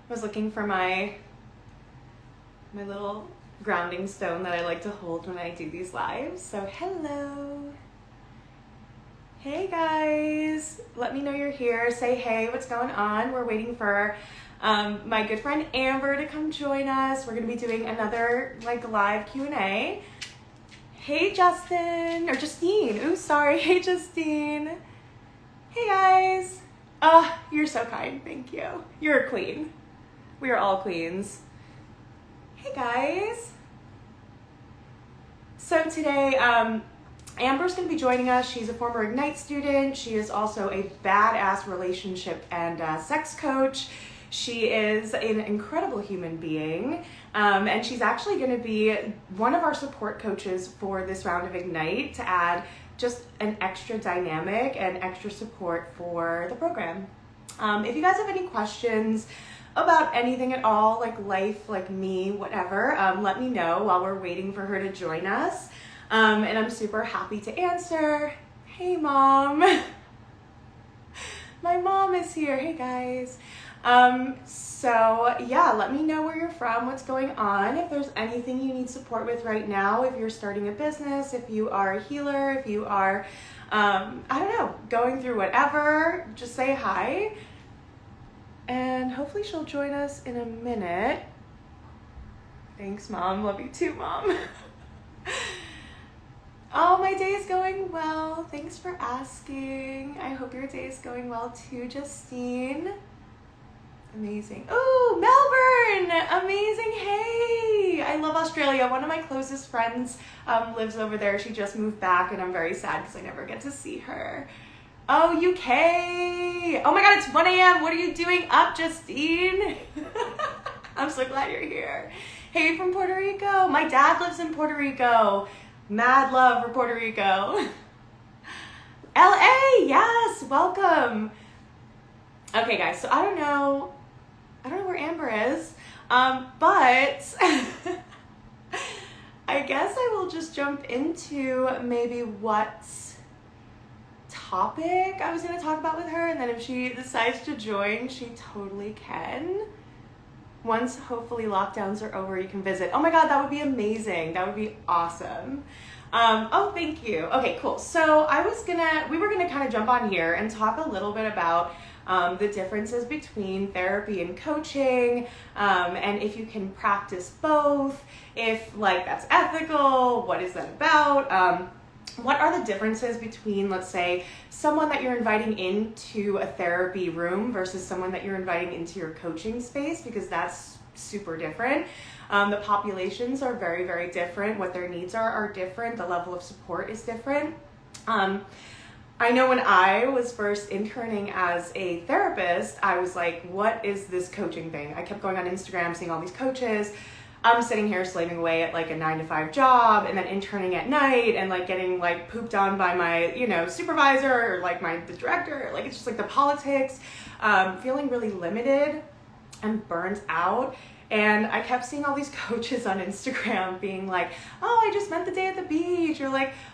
was looking for my little grounding stone that I like to hold when I do these lives. So hello. Hey guys, let me know you're here. Say hey, what's going on? We're waiting for my good friend Amber to come join us. We're gonna be doing another live Q&A. Hey Justin, or Justine, ooh sorry, hey Justine. Hey guys. Oh, you're so kind, thank you. You're a queen. We are all queens. Hey guys. So today, Amber's going to be joining us. She's a former Ignite student. She is also a badass relationship and sex coach. She is an incredible human being, and she's actually going to be one of our support coaches for this round of Ignite to add just an extra dynamic and extra support for the program. If you guys have any questions about anything at all, like life, like me, whatever, let me know while we're waiting for her to join us. And I'm super happy to answer. Hey mom. My mom is here. Hey guys. So yeah, let me know where you're from, what's going on, if there's anything you need support with right now, if you're starting a business, if you are a healer, if you are, I don't know, going through whatever, just say hi. And hopefully she'll join us in a minute. Thanks mom, love you too mom. Oh, my day is going well. Thanks for asking. I hope your day is going well too, Justine. Amazing. Oh, Melbourne. Amazing. Hey, I love Australia. One of my closest friends lives over there. She just moved back and I'm very sad because I never get to see her. Oh, UK. Oh my God, it's 1 a.m. What are you doing up, Justine? I'm so glad you're here. Hey, from Puerto Rico. My dad lives in Puerto Rico. Mad love for Puerto Rico. LA, yes, welcome. Okay guys, so I don't know where Amber is, but I guess I will just jump into maybe what topic I was gonna talk about with her, and then if she decides to join, she totally can. Once hopefully lockdowns are over, you can visit. Oh my God, that would be amazing. That would be awesome. Oh, thank you. Okay, cool. So we were gonna kind of jump on here and talk a little bit about the differences between therapy and coaching, and if you can practice both, if that's ethical, what is that about? What are the differences between, let's say, someone that you're inviting into a therapy room versus someone that you're inviting into your coaching space, because that's super different. The populations are very, very different. What their needs are different. The level of support is different. I know when I was first interning as a therapist, I was like, what is this coaching thing? I kept going on Instagram, seeing all these coaches. I'm sitting here slaving away at a 9-to-5 job and then interning at night and getting pooped on by my, supervisor or the director. It's just the politics, feeling really limited and burnt out. And I kept seeing all these coaches on Instagram being like, oh, I just spent the day at the beach, or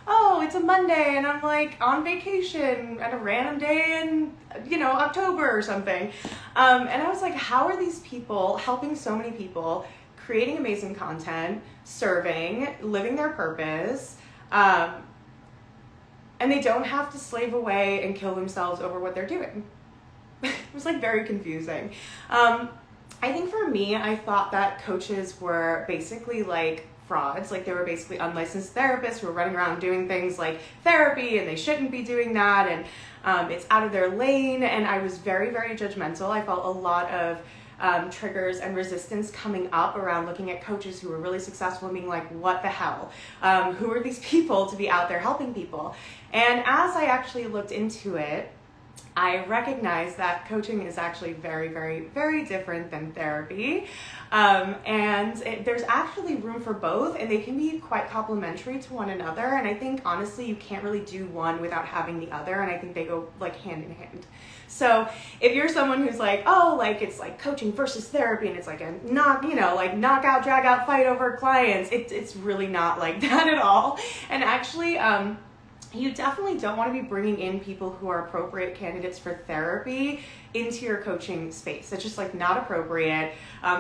oh, it's a Monday and I'm on vacation at a random day in, October or something. And I was like, how are these people helping so many people, creating amazing content, serving, living their purpose, and they don't have to slave away and kill themselves over what they're doing? It was very confusing. I think for me, I thought that coaches were basically frauds. They were basically unlicensed therapists who were running around doing things like therapy and they shouldn't be doing that, and it's out of their lane. And I was very, very judgmental. I felt a lot of triggers and resistance coming up around looking at coaches who were really successful and being like, what the hell? Who are these people to be out there helping people? And as I actually looked into it, I recognize that coaching is actually very, very, very different than therapy. There's actually room for both, and they can be quite complementary to one another. And I think, honestly, you can't really do one without having the other. And I think they go hand in hand. So if you're someone who's it's coaching versus therapy, and it's a knockout, drag out fight over clients, it's really not like that at all. And actually, you definitely don't want to be bringing in people who are appropriate candidates for therapy into your coaching space. It's just like not appropriate.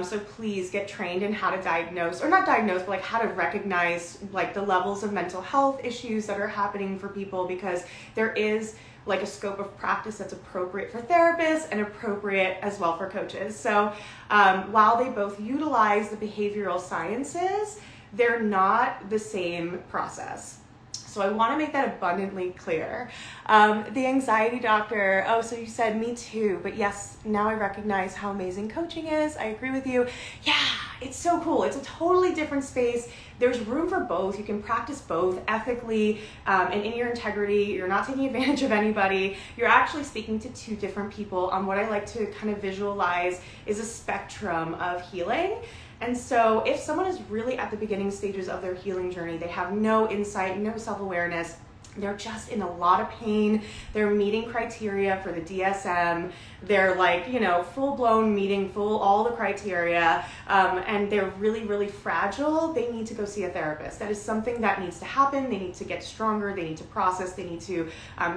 So please get trained in how to diagnose, or not diagnose, but like how to recognize like the levels of mental health issues that are happening for people, because there is like a scope of practice that's appropriate for therapists and appropriate as well for coaches. So while they both utilize the behavioral sciences, they're not the same process. So I want to make that abundantly clear. The anxiety doctor, oh, so you said me too, but yes, now I recognize how amazing coaching is. I agree with you. Yeah, it's so cool. It's a totally different space. There's room for both. You can practice both ethically and in your integrity. You're not taking advantage of anybody. You're actually speaking to two different people on what I like to kind of visualize is a spectrum of healing. And so if someone is really at the beginning stages of their healing journey, they have no insight, no self-awareness, they're just in a lot of pain, they're meeting criteria for the DSM, they're like, you know, full-blown meeting all the criteria, and they're really, really fragile, they need to go see a therapist. That is something that needs to happen. They need to get stronger, they need to process, they need to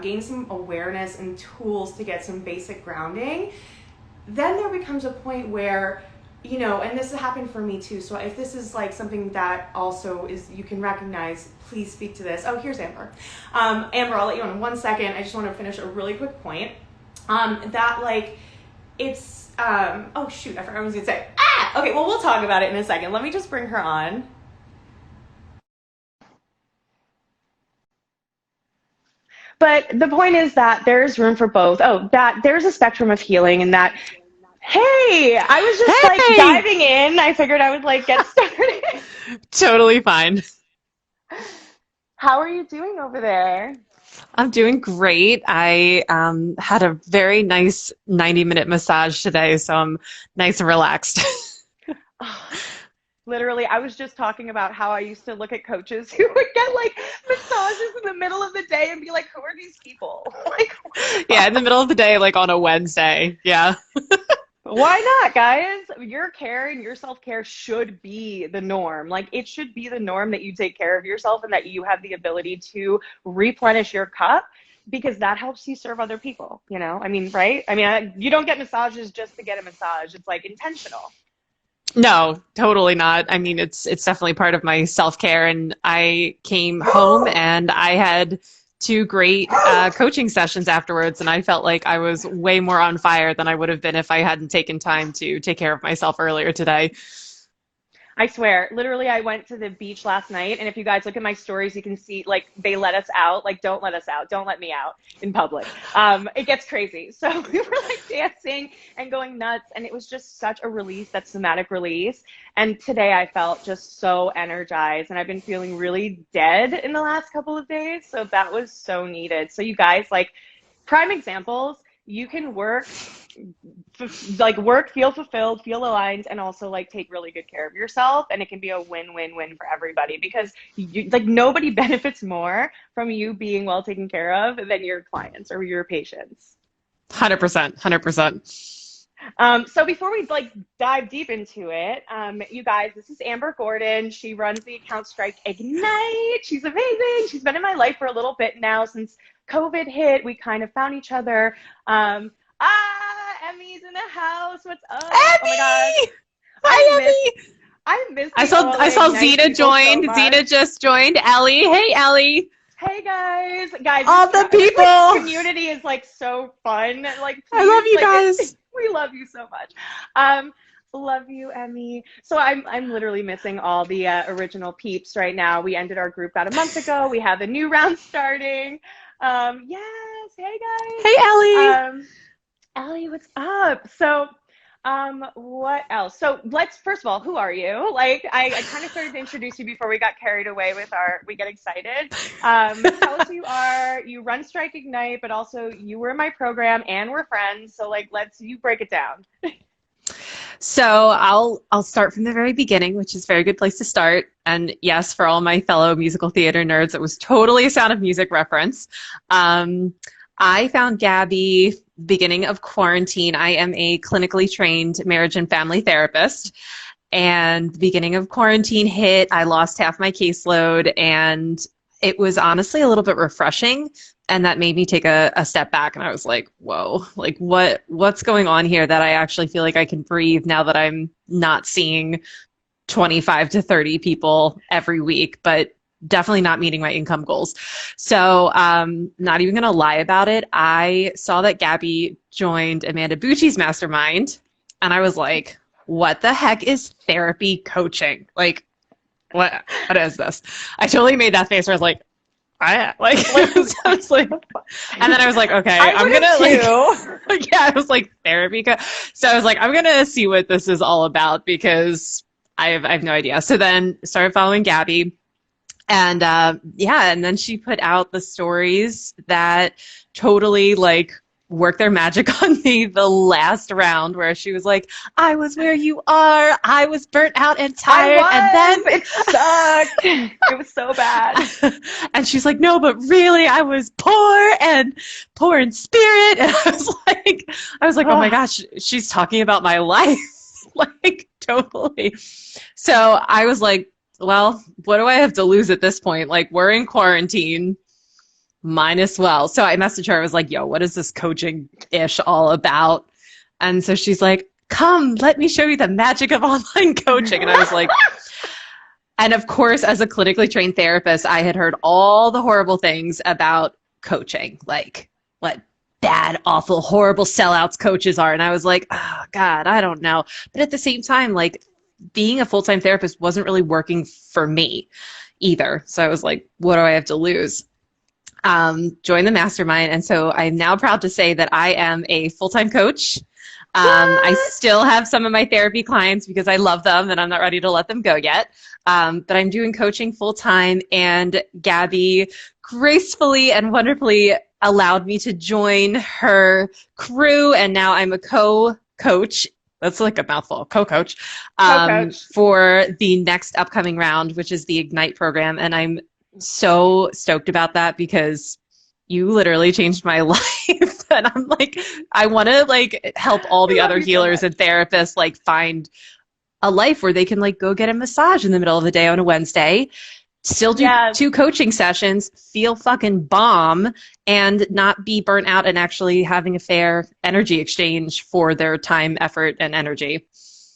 gain some awareness and tools to get some basic grounding. Then there becomes a point where, you know, and this has happened for me too, so if this is like something that also is, you can recognize, please speak to this. Oh, here's Amber. Amber, I'll let you on in 1 second. I just want to finish a really quick point. That like, it's, oh shoot, I forgot what I was gonna say. Okay, well, we'll talk about it in a second. Let me just bring her on. But the point is that there's room for both. Oh, that there's a spectrum of healing, and that, hey, I was just like diving in. I figured I would like get started. Totally fine. How are you doing over there? I'm doing great. I had a very nice 90-minute massage today, so I'm nice and relaxed. Literally, I was just talking about how I used to look at coaches who would get like massages in the middle of the day and be like, who are these people? Like, Yeah, in the middle of the day, like on a Wednesday. Yeah. why not, guys? Your care and your self-care should be the norm. Like, it should be the norm that you take care of yourself and that you have the ability to replenish your cup, because that helps you serve other people, you know? I mean, right? I mean, you don't get massages just to get a massage. It's like intentional. No, totally not. I mean, it's definitely part of my self-care, and I came home and I had 2 great coaching sessions afterwards, and I felt like I was way more on fire than I would have been if I hadn't taken time to take care of myself earlier today. I swear, literally, I went to the beach last night, and if you guys look at my stories, you can see, like, they let us out. Like, don't let us out. Don't let me out in public. It gets crazy. So we were, like, dancing and going nuts, and it was just such a release, that somatic release. And today I felt just so energized, and I've been feeling really dead in the last couple of days, so that was so needed. So you guys, like, prime examples, you can work, feel fulfilled, feel aligned, and also like take really good care of yourself, and it can be a win-win-win for everybody, because you, like, nobody benefits more from you being well taken care of than your clients or your patients. 100%, 100%. So before we like dive deep into it, you guys, this is Amber Gordon. She runs the account Strike Ignite. She's amazing. She's been in my life for a little bit now. Since COVID hit, we kind of found each other. Emmy's in the house. What's up? Emmy! Oh my gosh. Hi, Emmy! I saw Zena joined. So Zena just joined. Ellie. Hey, Ellie. Hey guys, all the people. This community is like so fun. Like, please, I love you guys. We love you so much. Love you, Emmy. So I'm literally missing all the original peeps right now. We ended our group about a month ago. We have a new round starting. Yes. Hey guys. Hey, Ellie. Ellie, what's up? So, what else? So first of all, who are you? Like, I kind of started to introduce you before we got carried away with we get excited. Tell us who you are. You run Strike Ignite, but also you were in my program and we're friends. So like, you break it down. So I'll start from the very beginning, which is a very good place to start. And yes, for all my fellow musical theater nerds, it was totally a Sound of Music reference. I found Gabby beginning of quarantine. I am a clinically trained marriage and family therapist. And the beginning of quarantine hit, I lost half my caseload, and it was honestly a little bit refreshing. And that made me take a step back, and I was like, whoa, like what's going on here that I actually feel like I can breathe now that I'm not seeing 25 to 30 people every week, but definitely not meeting my income goals. So, not even going to lie about it. I saw that Gabby joined Amanda Bucci's mastermind, and I was like, what the heck is therapy coaching? Like, what is this? I totally made that face where I was like, I was like, and then I was like, okay, I'm gonna like, yeah, I was like therapy. So I was like, I'm gonna see what this is all about because I have no idea. So then started following Gabby, and yeah, and then she put out the stories that totally like worked their magic on me the last round, where she was like, I was where you are, I was burnt out and tired, and then it sucked. It was so bad. And she's like, no, but really I was poor in spirit. And I was like, oh my gosh, she's talking about my life. Like, totally. So I was like, well, what do I have to lose at this point? Like, we're in quarantine, might as well. So I messaged her. I was like, yo, what is this coaching-ish all about? And so she's like, come, let me show you the magic of online coaching. And I was like, and of course, as a clinically trained therapist, I had heard all the horrible things about coaching, like what bad, awful, horrible sellouts coaches are. And I was like, oh God, I don't know. But at the same time, like, being a full-time therapist wasn't really working for me either. So I was like, what do I have to lose? Join the mastermind. And so I'm now proud to say that I am a full-time coach. I still have some of my therapy clients because I love them and I'm not ready to let them go yet. But I'm doing coaching full-time, and Gabby gracefully and wonderfully allowed me to join her crew. And now I'm a co-coach. That's like a mouthful, co-coach, for the next upcoming round, which is the Ignite program. And I'm so stoked about that because you literally changed my life. And I'm like, I want to like help all the other healers and therapists like find a life where they can like go get a massage in the middle of the day on a Wednesday, still do 2 coaching sessions, feel fucking bomb, and not be burnt out, and actually having a fair energy exchange for their time, effort, and energy.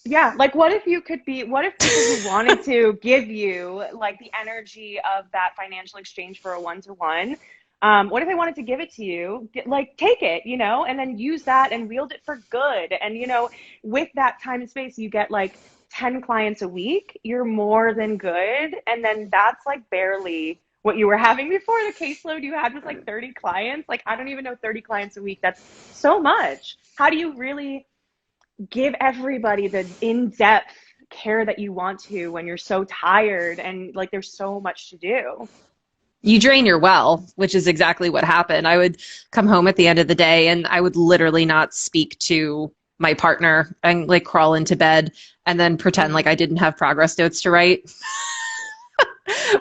Yeah, like what if people who wanted to give you like the energy of that financial exchange for a one-to-one, what if they wanted to give it to you, like take it, you know, and then use that and wield it for good. And, you know, with that time and space, you get like 10 clients a week, you're more than good. And then that's like barely what you were having before. The caseload you had was like 30 clients. Like, I don't even know, 30 clients a week. That's so much. How do you really give everybody the in-depth care that you want to when you're so tired and like there's so much to do? You drain your well, which is exactly what happened. I would come home at the end of the day and I would literally not speak to my partner and like crawl into bed and then pretend like I didn't have progress notes to write.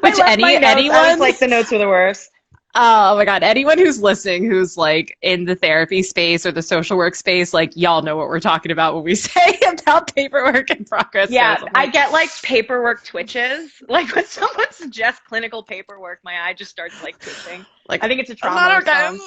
Which anyone, I was like, the notes are the worst. Oh my God. Anyone who's listening, who's like in the therapy space or the social work space, like y'all know what we're talking about when we say about paperwork and progress. Yeah, I get like paperwork twitches. Like when someone suggests clinical paperwork, my eye just starts like twitching. Like I think it's a trauma response.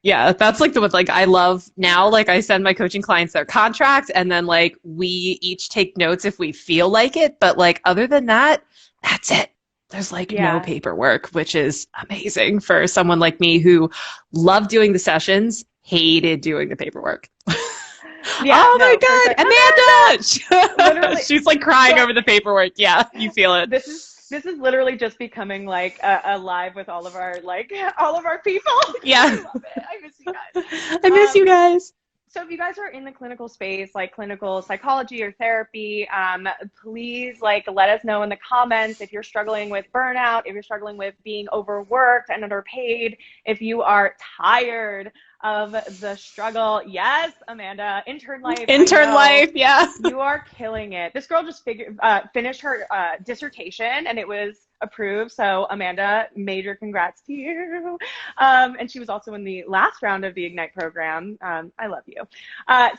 Yeah, that's like the one like I love now. Like I send my coaching clients their contract and then like we each take notes if we feel like it. But like other than that, that's it. There's like no paperwork, which is amazing for someone like me who loved doing the sessions, hated doing the paperwork. Yeah, oh my God, Amanda! She's like crying over the paperwork. Yeah, you feel it. This is literally just becoming like a live with all of our people. Yeah. I love it. I miss you guys. I miss you guys. So if you guys are in the clinical space, like clinical psychology or therapy, please like let us know in the comments if you're struggling with burnout, if you're struggling with being overworked and underpaid, if you are tired of the struggle. Yes, Amanda, intern life. Yeah. You are killing it. This girl just finished her dissertation and it was approved. So Amanda, major congrats to you. And she was also in the last round of the Ignite program. I love you.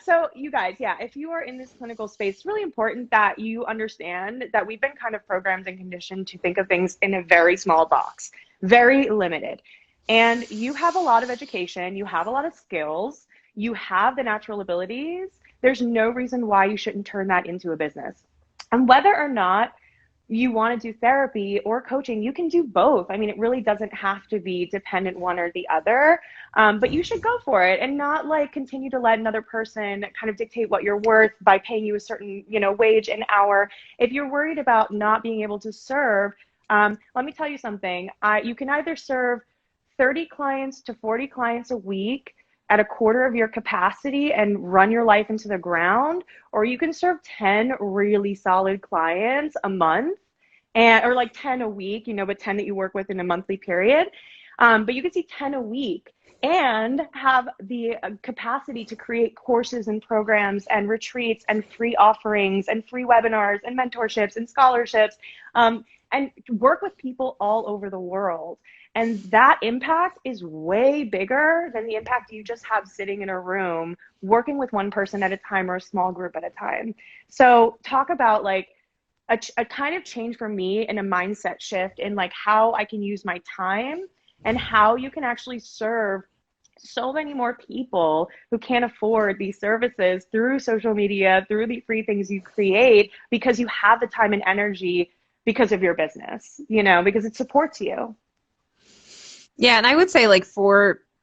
So you guys, yeah, if you are in this clinical space, it's really important that you understand that we've been kind of programmed and conditioned to think of things in a very small box. very limited. And you have a lot of education, you have a lot of skills, you have the natural abilities. There's no reason why you shouldn't turn that into a business. And whether or not you want to do therapy or coaching, you can do both. I mean, it really doesn't have to be dependent one or the other, but you should go for it and not like continue to let another person kind of dictate what you're worth by paying you a certain, wage an hour. If you're worried about not being able to serve, let me tell you something. You can either serve 30 clients to 40 clients a week at a quarter of your capacity and run your life into the ground, or you can serve 10 really solid clients a month, or like 10 a week, but 10 that you work with in a monthly period. But you can see 10 a week and have the capacity to create courses and programs and retreats and free offerings and free webinars and mentorships and scholarships, and work with people all over the world. And that impact is way bigger than the impact you just have sitting in a room working with one person at a time or a small group at a time. So talk about like a kind of change for me and a mindset shift in like how I can use my time and how you can actually serve so many more people who can't afford these services through social media, through the free things you create, because you have the time and energy because of your business, because it supports you. Yeah, and I would say like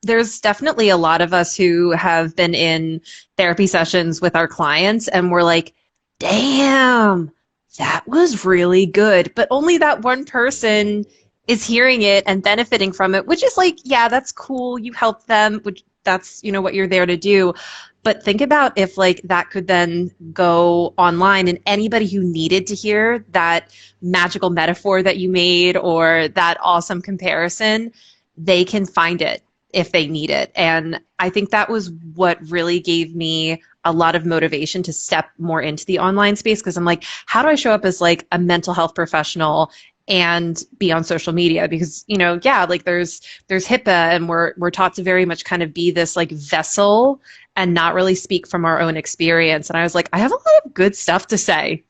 there's definitely a lot of us who have been in therapy sessions with our clients and we're like, damn, that was really good. But only that one person is hearing it and benefiting from it, which is like, yeah, that's cool. You helped them, which that's, what you're there to do. But think about if like that could then go online and anybody who needed to hear that magical metaphor that you made or that awesome comparison, they can find it if they need it. And I think that was what really gave me a lot of motivation to step more into the online space, because I'm like, how do I show up as like a mental health professional and be on social media? Because, like there's HIPAA and we're taught to very much kind of be this like vessel and not really speak from our own experience. And I was like, I have a lot of good stuff to say.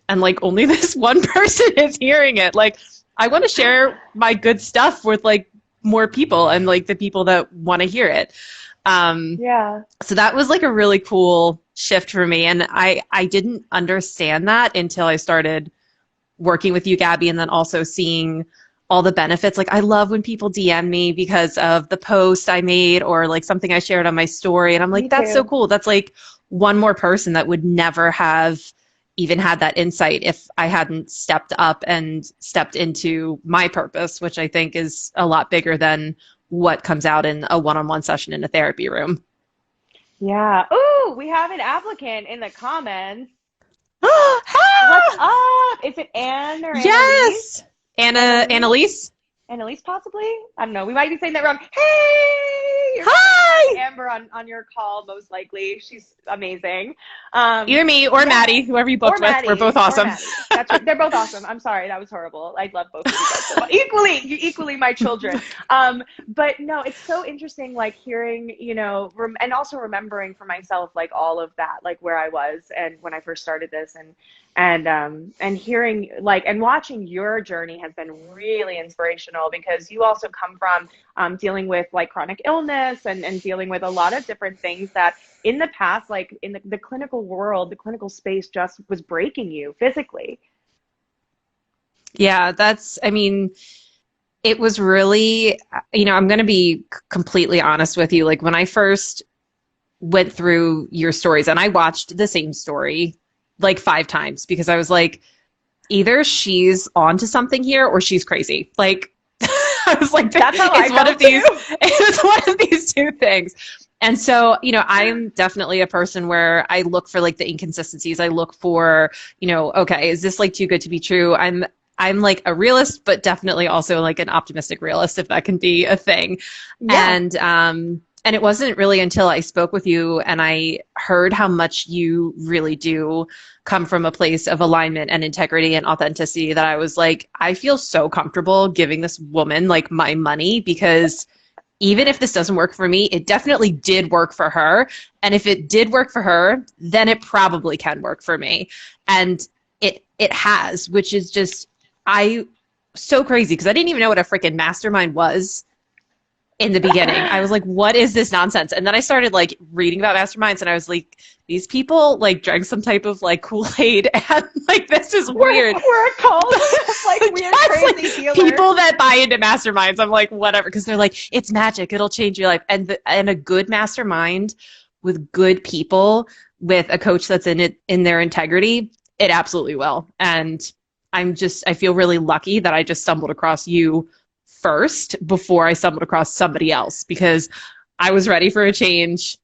And like only this one person is hearing it. Like I want to share my good stuff with like more people and like the people that want to hear it. Yeah. So that was like a really cool shift for me. And I didn't understand that until I started working with you, Gabby, and then also seeing all the benefits. Like I love when people DM me because of the post I made or like something I shared on my story. And I'm like, that's so cool. That's like one more person that would never have even had that insight if I hadn't stepped up and stepped into my purpose, which I think is a lot bigger than what comes out in a one-on-one session in a therapy room. Yeah. Ooh, we have an applicant in the comments. Hey! What's up? Is it Anne or Yes! Annalise? Annalise, possibly? I don't know. We might be saying that wrong. Hey! Hi! Amber on your call, most likely. She's amazing. Either me or Maddie, whoever you booked with. We're both awesome. That's right. They're both awesome. I'm sorry. That was horrible. I love both of you guys so much. Equally my children. But no, it's so interesting, like hearing, and also remembering for myself, like all of that, like where I was and when I first started this and hearing like and watching your journey has been really inspirational, because you also come from dealing with like chronic illness and dealing with a lot of different things that in the past, like in the clinical world, the clinical space just was breaking you physically. Yeah, it was really, I'm going to be completely honest with you. Like when I first went through your stories, and I watched the same story like 5 times because I was like, either she's onto something here or she's crazy. Like I was like, that's how it's one of these. It's one of these two things. And so, I'm definitely a person where I look for like the inconsistencies. I look for, okay, is this like too good to be true? I'm like a realist, but definitely also like an optimistic realist, if that can be a thing. Yeah. And it wasn't really until I spoke with you and I heard how much you really do come from a place of alignment and integrity and authenticity that I was like, I feel so comfortable giving this woman like my money, because even if this doesn't work for me, it definitely did work for her. And if it did work for her, then it probably can work for me. And it has, which is just, I so crazy because I didn't even know what a freaking mastermind was in the beginning. I was like, what is this nonsense? And then I started like reading about masterminds and I was like, these people like drank some type of like Kool-Aid and like this is weird. We're a cult of like weird, Yes, crazy like, healers. people that buy into masterminds, I'm like, whatever, because they're like, it's magic, it'll change your life. And a good mastermind with good people, with a coach that's in their integrity, it absolutely will. And I feel really lucky that I just stumbled across you first before I stumbled across somebody else, because I was ready for a change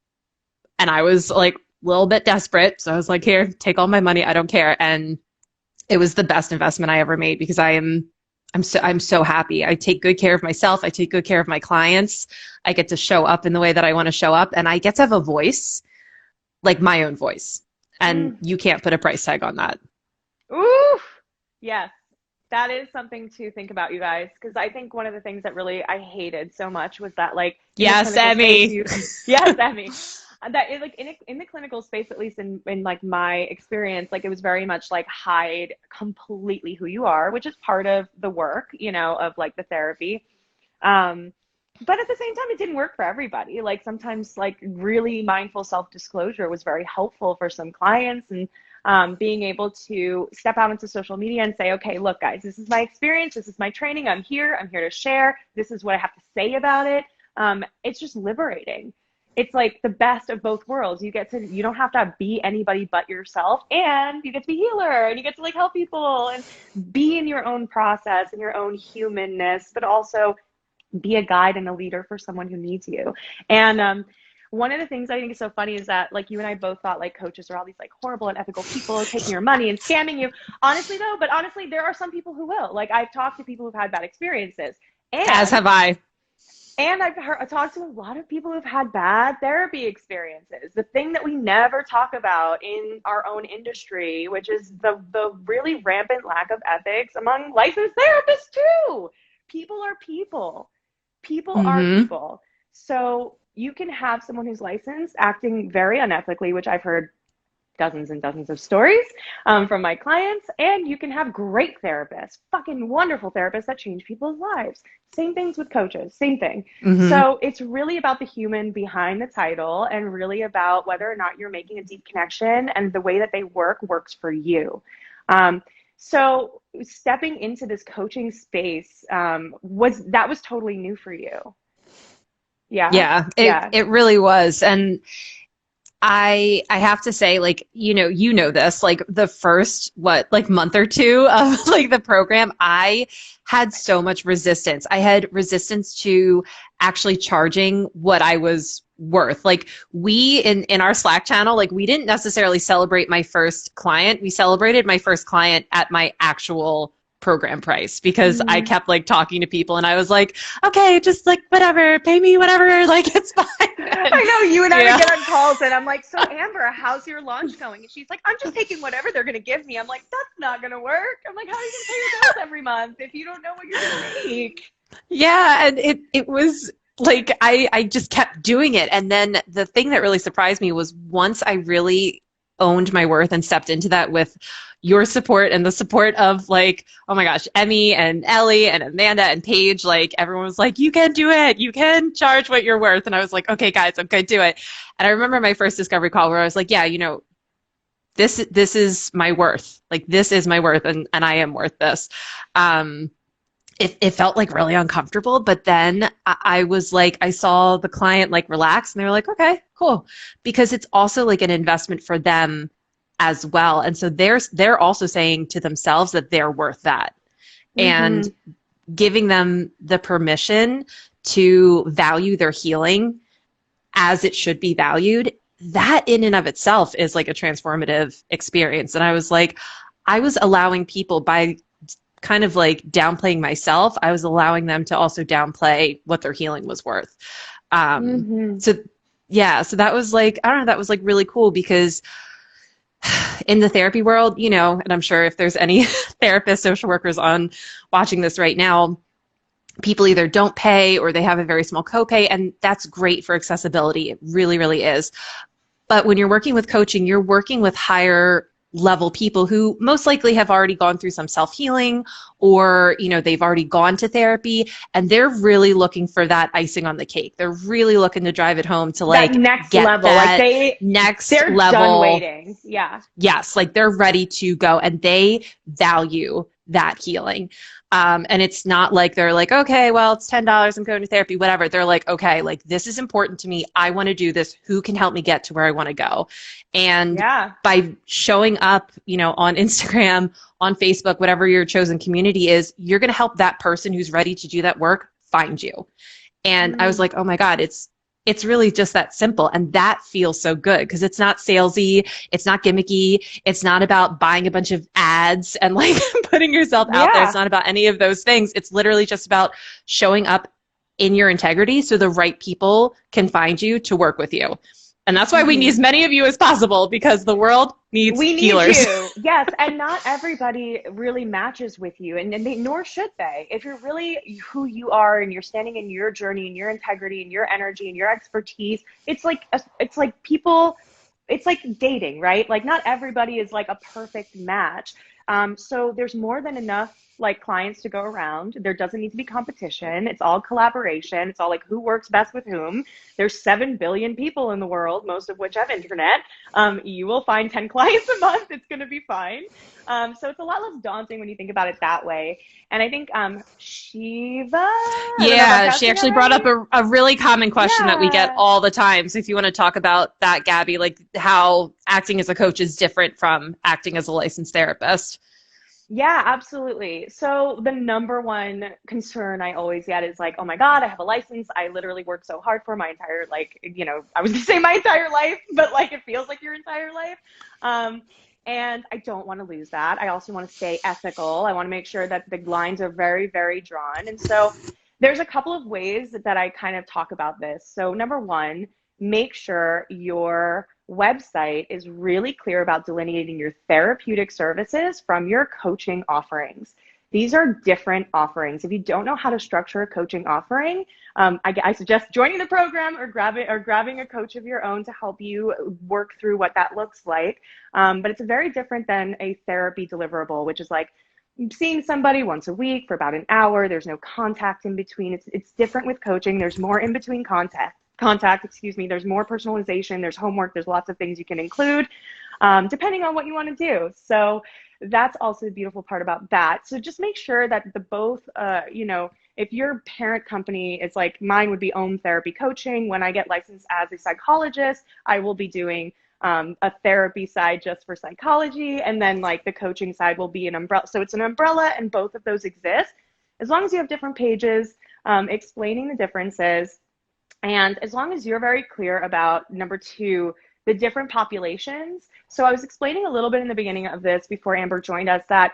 and I was like a little bit desperate. So I was like, here, take all my money. I don't care. And it was the best investment I ever made because I'm so happy. I take good care of myself. I take good care of my clients. I get to show up in the way that I want to show up, and I get to have a voice, like my own voice. And you can't put a price tag on that. Ooh, yes. That is something to think about, you guys, because I think one of the things that really I hated so much was that, like, yes, Emmy. Yes, Emmy. That is, like, in the clinical space, at least in like my experience, like it was very much like hide completely who you are, which is part of the work, you know, of like the therapy. But at the same time, it didn't work for everybody. Like sometimes like really mindful self-disclosure was very helpful for some clients, and being able to step out into social media and say, okay, look, guys, this is my experience. This is my training. I'm here to share. This is what I have to say about it. It's just liberating. It's like the best of both worlds. You don't have to be anybody but yourself, and you get to be a healer, and you get to like help people and be in your own process and your own humanness, but also be a guide and a leader for someone who needs you. And one of the things I think is so funny is that like you and I both thought like coaches are all these like horrible and unethical people taking your money and scamming you. Honestly, there are some people who will. Like I've talked to people who've had bad experiences. As have I. And I talked to a lot of people who've had bad therapy experiences. The thing that we never talk about in our own industry, which is the really rampant lack of ethics among licensed therapists too. People are people. People are people. So you can have someone who's licensed acting very unethically, which I've heard dozens and dozens of stories from my clients, and you can have great therapists, fucking wonderful therapists that change people's lives. Same things with coaches, same thing. So it's really about the human behind the title, and really about whether or not you're making a deep connection and the way that they works for you. So stepping into this coaching space was totally new for you. Yeah. It really was. And I have to say, like, you know this, like the first, month or two of like the program, I had so much resistance. I had resistance to actually charging what I was worth. Like we, in our Slack channel, like we didn't necessarily celebrate my first client. We celebrated my first client at my actual program price, because I kept like talking to people and I was like, okay, just like whatever, pay me whatever, like it's fine. I know you and I would get on calls and I'm like, so Amber, how's your launch going? And she's like, I'm just taking whatever they're gonna give me. I'm like, that's not gonna work. I'm like, how are you gonna pay your bills every month if you don't know what you're gonna make? Yeah, and it was like I just kept doing it. And then the thing that really surprised me was once I really owned my worth and stepped into that with your support and the support of like, oh my gosh, Emmy and Ellie and Amanda and Paige, like everyone was like, you can do it. You can charge what you're worth. And I was like, okay, guys, I'm going to do it. And I remember my first discovery call where I was like, yeah, you know, this is my worth. Like this is my worth, and I am worth this. It felt like really uncomfortable, but then I was like, I saw the client like relax and they were like, okay, cool. Because it's also like an investment for them as well. And so they're also saying to themselves that they're worth that, and giving them the permission to value their healing as it should be valued. That in and of itself is like a transformative experience. And I was like, I was allowing people, by kind of like downplaying myself, I was allowing them to also downplay what their healing was worth. So that was like, I don't know, that was like really cool, because in the therapy world, you know, and I'm sure if there's any therapists, social workers on watching this right now, people either don't pay or they have a very small copay, and that's great for accessibility. It really, really is. But when you're working with coaching, you're working with higher level people who most likely have already gone through some self-healing, or, you know, they've already gone to therapy, and they're really looking for that icing on the cake. They're really looking to drive it home to That like next get level, that like next they're done level. waiting. Yeah. Yes, like they're ready to go and they value that healing. And it's not like they're like, okay, well, it's $10, I'm going to therapy, whatever. They're like, okay, like this is important to me. I want to do this. Who can help me get to where I want to go? And Yeah. by showing up, you know, on Instagram, on Facebook, whatever your chosen community is, you're going to help that person who's ready to do that work find you. And I was like, oh my God, it's really just that simple. And that feels so good because it's not salesy. It's not gimmicky. It's not about buying a bunch of ads and like putting yourself out there. Yeah. It's not about any of those things. It's literally just about showing up in your integrity so the right people can find you to work with you. And that's why we need as many of you as possible, because the world needs We need healers. you. Yes, and not everybody really matches with you, and they, nor should they. If you're really who you are and you're standing in your journey and your integrity and your energy and your expertise, it's like people, it's like dating, right? Like not everybody is like a perfect match. So there's more than enough like clients to go around. There doesn't need to be competition. It's all collaboration. It's all like who works best with whom. There's 7 billion people in the world, most of which have internet. You will find 10 clients a month. It's going to be fine. So it's a lot less daunting when you think about it that way. And I think Shiva. Yeah, she actually brought up a really common question that we get all the time. So if you want to talk about that, Gabby, like how acting as a coach is different from acting as a licensed therapist. Yeah, absolutely. So the number one concern I always get is like, oh my God, I have a license. I literally worked so hard for my entire, like, you know, I was gonna say my entire life, but like it feels like your entire life. And I don't want to lose that. I also want to stay ethical. I want to make sure that the lines are very, very drawn. And so there's a couple of ways that I kind of talk about this. So number one, make sure your website is really clear about delineating your therapeutic services from your coaching offerings. These are different offerings. If you don't know how to structure a coaching offering, I suggest joining the program or grabbing a coach of your own to help you work through what that looks like. But it's very different than a therapy deliverable, which is like seeing somebody once a week for about an hour. There's no contact in between. It's different with coaching. There's more in between contact, there's more personalization, there's homework, there's lots of things you can include, depending on what you want to do. So that's also the beautiful part about that. So just make sure that the both, you know, if your parent company is like, mine would be Own Therapy Coaching. When I get licensed as a psychologist, I will be doing a therapy side just for psychology, and then like the coaching side will be an umbrella. So it's an umbrella, and both of those exist. As long as you have different pages explaining the differences, and as long as you're very clear about, number two, the different populations. So I was explaining a little bit in the beginning of this before Amber joined us that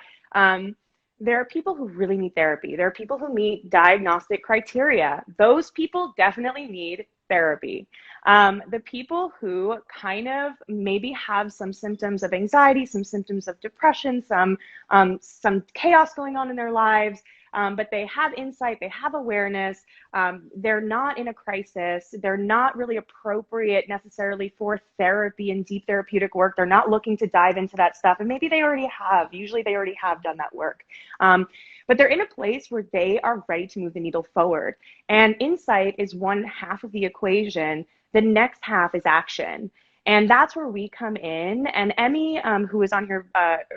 there are people who really need therapy. There are people who meet diagnostic criteria. Those people definitely need therapy. The people who kind of maybe have some symptoms of anxiety, some symptoms of depression, some chaos going on in their lives, but they have insight, they have awareness, they're not in a crisis, they're not really appropriate necessarily for therapy and deep therapeutic work, they're not looking to dive into that stuff, and maybe they already have, usually they already have done that work. But they're in a place where they are ready to move the needle forward. And insight is one half of the equation. The next half is action. And that's where we come in. And Emmy, who was on here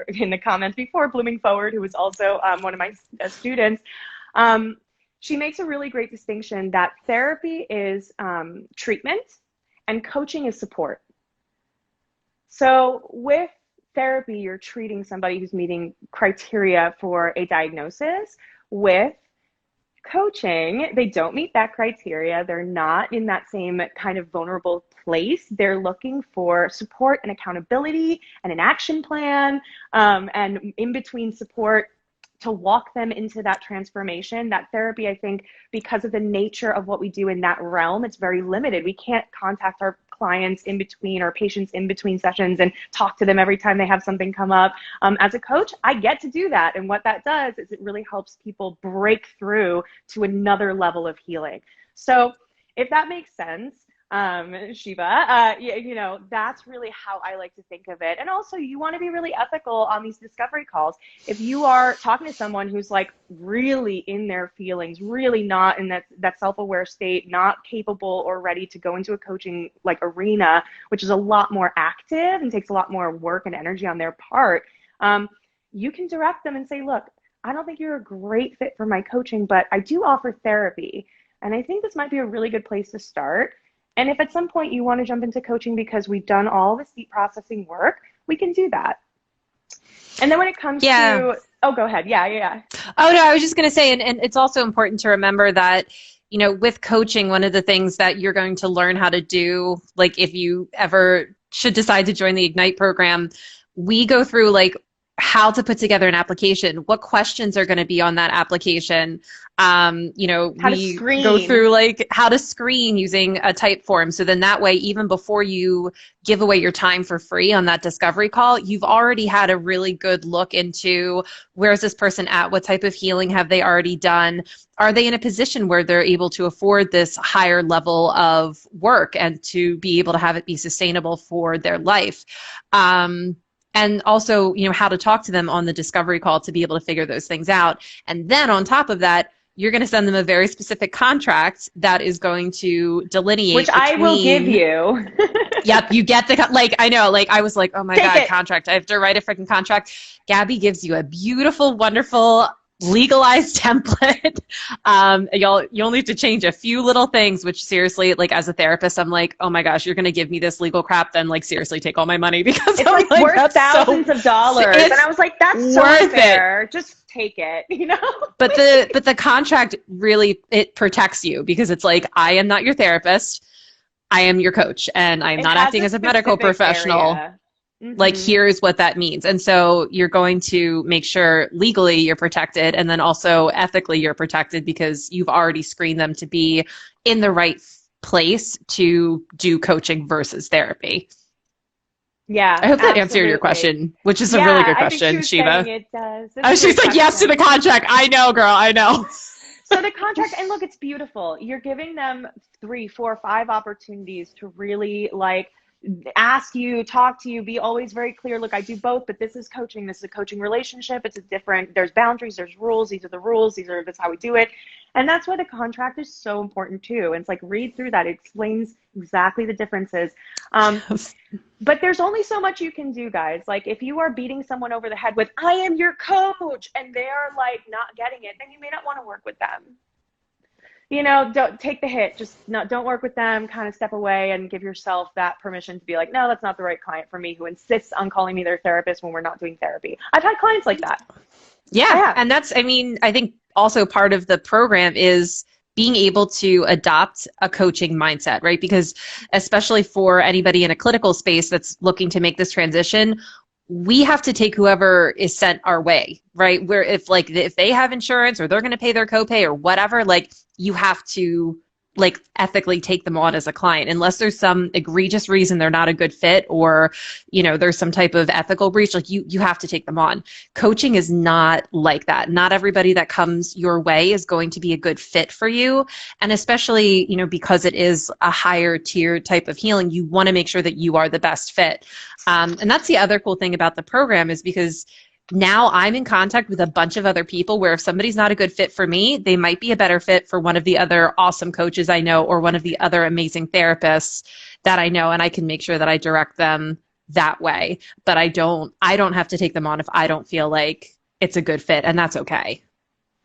in the comments before, Blooming Forward, who was also one of my students, she makes a really great distinction that therapy is treatment and coaching is support. So with therapy, you're treating somebody who's meeting criteria for a diagnosis. With coaching, they don't meet that criteria. They're not in that same kind of vulnerable place. They're looking for support and accountability and an action plan, and in between support to walk them into that transformation. That therapy, I think, because of the nature of what we do in that realm, it's very limited. We can't contact our clients in between, or patients in between sessions, and talk to them every time they have something come up. As a coach, I get to do that. And what that does is it really helps people break through to another level of healing. So if that makes sense, Shiva. That's really how I like to think of it. And also, you want to be really ethical on these discovery calls. If you are talking to someone who's like really in their feelings, really not in that self-aware state, not capable or ready to go into a coaching like arena, which is a lot more active and takes a lot more work and energy on their part, you can direct them and say, look, I don't think you're a great fit for my coaching, but I do offer therapy. And I think this might be a really good place to start. And if at some point you want to jump into coaching because we've done all the deep processing work, we can do that. And then when it comes to, oh, go ahead. Yeah. Oh, no, I was just going to say, and it's also important to remember that, with coaching, one of the things that you're going to learn how to do, like if you ever should decide to join the Ignite program, we go through like how to put together an application, what questions are going to be on that application. How we go through like how to screen using a type form. So then that way, even before you give away your time for free on that discovery call, you've already had a really good look into where's this person at? What type of healing have they already done? Are they in a position where they're able to afford this higher level of work and to be able to have it be sustainable for their life? And also, how to talk to them on the discovery call to be able to figure those things out. And then on top of that, you're going to send them a very specific contract that is going to delineate. Which I will give you. Yep, you get I know, I was like, oh my God, contract. I have to write a freaking contract. Gabby gives you a beautiful, wonderful, legalized template. You'll need to change a few little things, which seriously, as a therapist, I'm like, oh my gosh, you're going to give me this legal crap, then seriously take all my money, because it's I'm worth thousands of dollars. And I was like, that's so fair. Just take it, But the contract really, it protects you, because it's like, I am not your therapist. I am your coach, and I'm not acting as a medical professional. Area. Mm-hmm. Here's what that means. And so you're going to make sure legally you're protected, and then also ethically you're protected, because you've already screened them to be in the right place to do coaching versus therapy. Yeah. I hope that answered your question, which is a really good question, Shiva. It does. She's like, yes to the contract. I know, girl. I know. So the contract, and look, it's beautiful. You're giving them 3, 4, 5 opportunities to really ask you, talk to you, be always very clear. Look, I do both, but this is coaching. This is a coaching relationship. It's there's boundaries, there's rules. These are the rules. That's how we do it. And that's why the contract is so important too. And it's read through that. It explains exactly the differences. But there's only so much you can do, guys. If you are beating someone over the head with, I am your coach, and they're not getting it, then you may not want to work with them. Don't take the hit. Don't work with them. Kind of step away and give yourself that permission to be like, no, that's not the right client for me, who insists on calling me their therapist when we're not doing therapy. I've had clients like that. Yeah. And that's, I think also part of the program is being able to adopt a coaching mindset, right? Because especially for anybody in a clinical space that's looking to make this transition, we have to take whoever is sent our way, right? Where if they have insurance, or they're going to pay their copay or whatever, you have to ethically take them on as a client, unless there's some egregious reason they're not a good fit, or there's some type of ethical breach. You have to take them on. Coaching is not like that. Not everybody that comes your way is going to be a good fit for you, and especially because it is a higher tier type of healing, you want to make sure that you are the best fit. And that's the other cool thing about the program, is because now I'm in contact with a bunch of other people where if somebody's not a good fit for me, they might be a better fit for one of the other awesome coaches I know, or one of the other amazing therapists that I know, and I can make sure that I direct them that way. But I don't have to take them on if I don't feel like it's a good fit, and that's okay.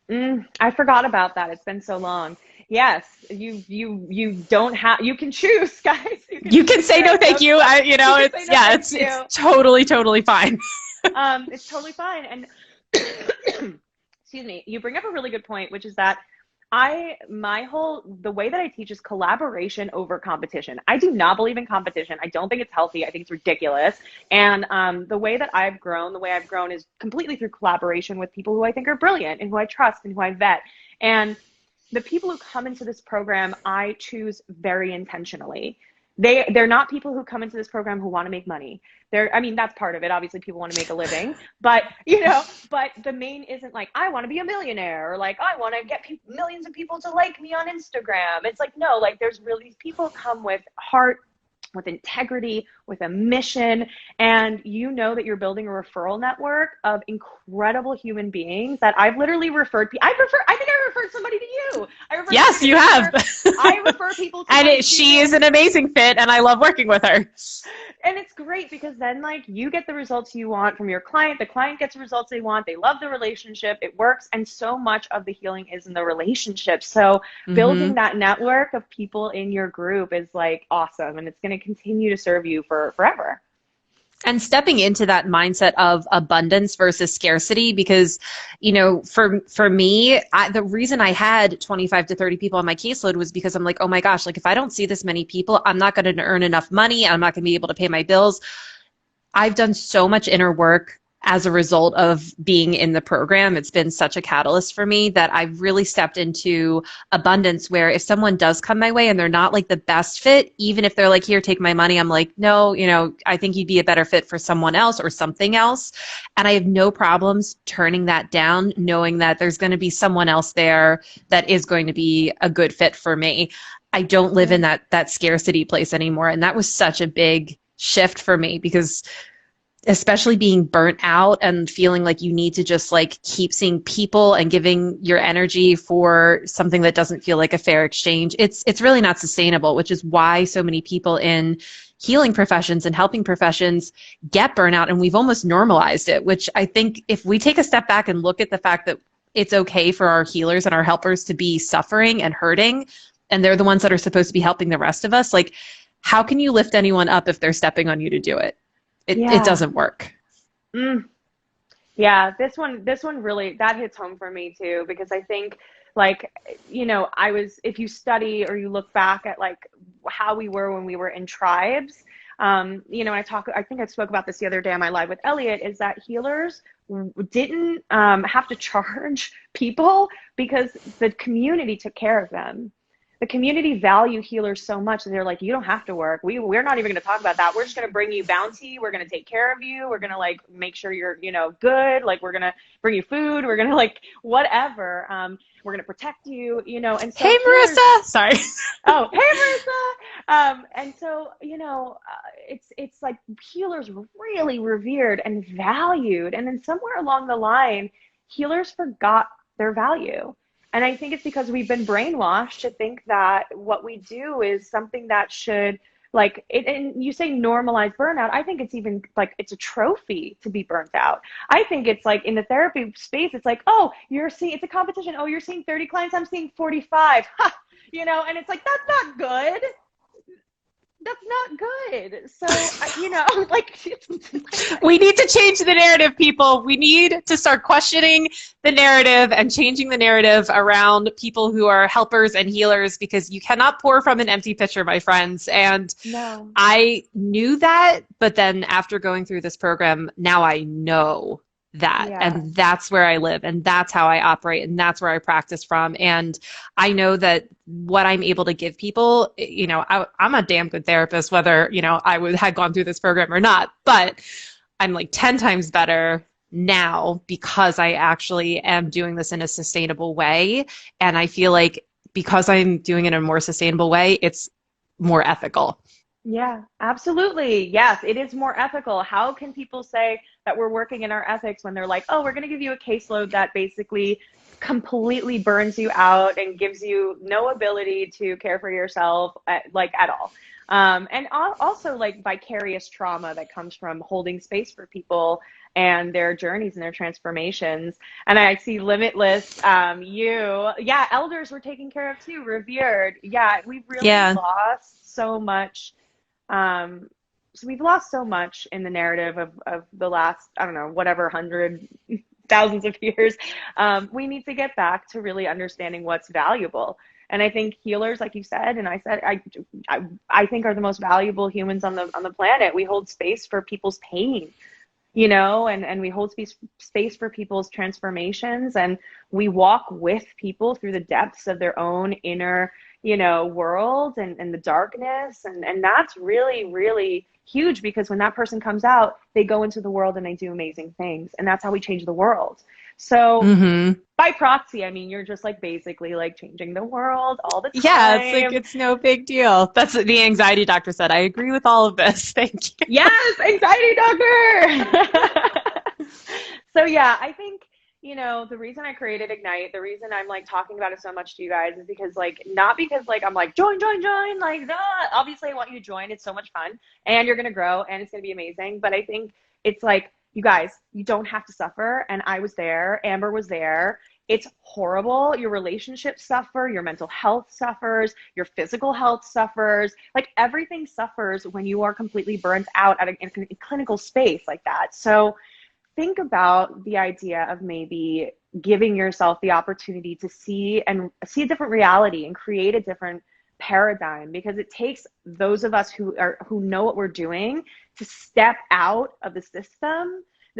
I forgot about that. It's been so long. Yes, you don't have, you can choose, guys. You can say no, thank you. It's totally fine. It's totally fine. And excuse me, you bring up a really good point, which is that the way that I teach is collaboration over competition. I do not believe in competition. I don't think it's healthy. I think it's ridiculous. And the way I've grown is completely through collaboration with people who I think are brilliant and who I trust and who I vet. And the people who come into this program, I choose very intentionally. they're not people who come into this program who want to make money. I mean, that's part of it. Obviously, people want to make a living, but but the main isn't like, I want to be a millionaire, or like, I want to get millions of people to like me on Instagram. It's like, no, like there's really, these people come with heart, with integrity, with a mission, and you know that you're building a referral network of incredible human beings that I've literally referred. I think I referred somebody to you. Yes, you have. I refer people to And she is an amazing fit, and I love working with her. And it's great because then like you get the results you want from your client, the client gets the results they want, they love the relationship, it works, and so much of the healing is in the relationship. So building that network of people in your group is like awesome, and it's going to continue to serve you for forever. And stepping into that mindset of abundance versus scarcity, because, for me, the reason I had 25 to 30 people on my caseload was because I'm like, oh my gosh, like if I don't see this many people, I'm not going to earn enough money. I'm not going to be able to pay my bills. I've done so much inner work as a result of being in the program. It's been such a catalyst for me that I've really stepped into abundance, where if someone does come my way and they're not like the best fit, even if they're like, here, take my money, I'm like, no, I think you'd be a better fit for someone else or something else. And I have no problems turning that down, knowing that there's going to be someone else there that is going to be a good fit for me. I don't live in that scarcity place anymore. And that was such a big shift for me, because especially being burnt out and feeling like you need to just like keep seeing people and giving your energy for something that doesn't feel like a fair exchange. It's really not sustainable, which is why so many people in healing professions and helping professions get burnout, and we've almost normalized it, which I think if we take a step back and look at the fact that it's okay for our healers and our helpers to be suffering and hurting, and they're the ones that are supposed to be helping the rest of us, like how can you lift anyone up if they're stepping on you to do it? It doesn't work. Yeah, this one really, that hits home for me too, because I think like, if you study or you look back at like how we were when we were in tribes, I think I spoke about this the other day on my live with Elliot, is that healers didn't have to charge people because the community took care of them. The community value healers so much that they're like, you don't have to work. We're not even going to talk about that. We're just going to bring you bounty. We're going to take care of you. We're going to like make sure you're, good. Like we're going to bring you food. We're going to like whatever. We're going to protect you, and so hey, Marissa. Sorry. Oh, hey, Marissa. And so, it's like healers really revered and valued. And then somewhere along the line, healers forgot their value. And I think it's because we've been brainwashed to think that what we do is something that should, like, and you say normalize burnout. I think it's even like it's a trophy to be burnt out. I think it's like in the therapy space, it's like, oh, it's a competition. Oh, you're seeing 30 clients. I'm seeing 45. Ha! And it's like, that's not good. That's not good. So, like, we need to change the narrative, people. We need to start questioning the narrative and changing the narrative around people who are helpers and healers, because you cannot pour from an empty pitcher, my friends. And no. I knew that, but then after going through this program, now I know that. Yeah. And that's where I live, and that's how I operate, and that's where I practice from. And I know that what I'm able to give people, I'm a damn good therapist, whether, had gone through this program or not, but I'm like 10 times better now because I actually am doing this in a sustainable way. And I feel like because I'm doing it in a more sustainable way, it's more ethical. Yeah, absolutely. Yes, it is more ethical. How can people say that we're working in our ethics when they're like, oh, we're going to give you a caseload that basically completely burns you out and gives you no ability to care for yourself at all. And also like vicarious trauma that comes from holding space for people and their journeys and their transformations. And I see Limitless, elders were taken care of too, revered. Yeah, we've really lost so much. So we've lost so much in the narrative of the last, I don't know, whatever, thousands of years. We need to get back to really understanding what's valuable. And I think healers, like you said, and I said, I think are the most valuable humans on the planet. We hold space for people's pain, and we hold space for people's transformations, and we walk with people through the depths of their own inner, world and the darkness. And that's really, really huge, because when that person comes out, they go into the world and they do amazing things. And that's how we change the world. So by proxy, I mean, you're just like basically like changing the world all the time. Yeah, it's like, it's no big deal. That's what the anxiety doctor said. I agree with all of this. Thank you. Yes, anxiety doctor. So yeah, I think, the reason I created Ignite, the reason I'm like talking about it so much to you guys is because like, not because like I'm like, join, like, obviously I want you to join. It's so much fun and you're going to grow and it's going to be amazing. But I think it's like, you guys, you don't have to suffer. And I was there. Amber was there. It's horrible. Your relationships suffer. Your mental health suffers. Your physical health suffers. Like everything suffers when you are completely burnt out in a clinical space like that. So think about the idea of maybe giving yourself the opportunity to see a different reality and create a different paradigm, because it takes those of us who know what we're doing to step out of the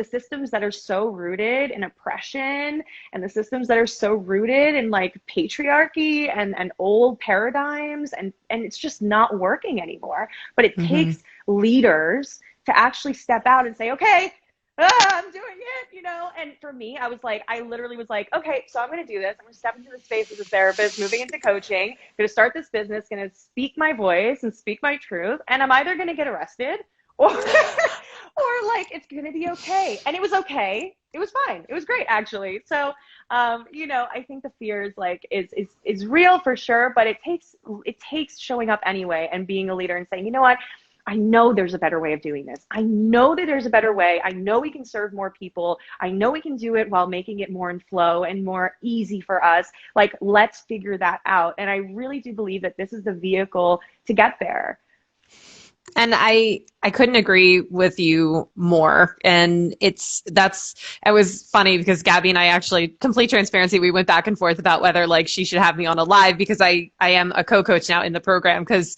systems that are so rooted in oppression, and the systems that are so rooted in like patriarchy and old paradigms, and it's just not working anymore. But it takes leaders to actually step out and say, okay, I'm doing it, and for me, I literally was like, okay, so I'm going to do this. I'm going to step into the space as a therapist, moving into coaching, going to start this business, going to speak my voice and speak my truth. And I'm either going to get arrested or like, it's going to be okay. And it was okay. It was fine. It was great, actually. So, I think the fear is like, is real for sure, but it takes showing up anyway and being a leader and saying, you know what? I know there's a better way of doing this. I know that there's a better way. I know we can serve more people. I know we can do it while making it more in flow and more easy for us. Like, let's figure that out. And I really do believe that this is the vehicle to get there. And I couldn't agree with you more. And it was funny because Gabby and I actually, complete transparency, we went back and forth about whether like she should have me on a live, because I am a co-coach now in the program, because,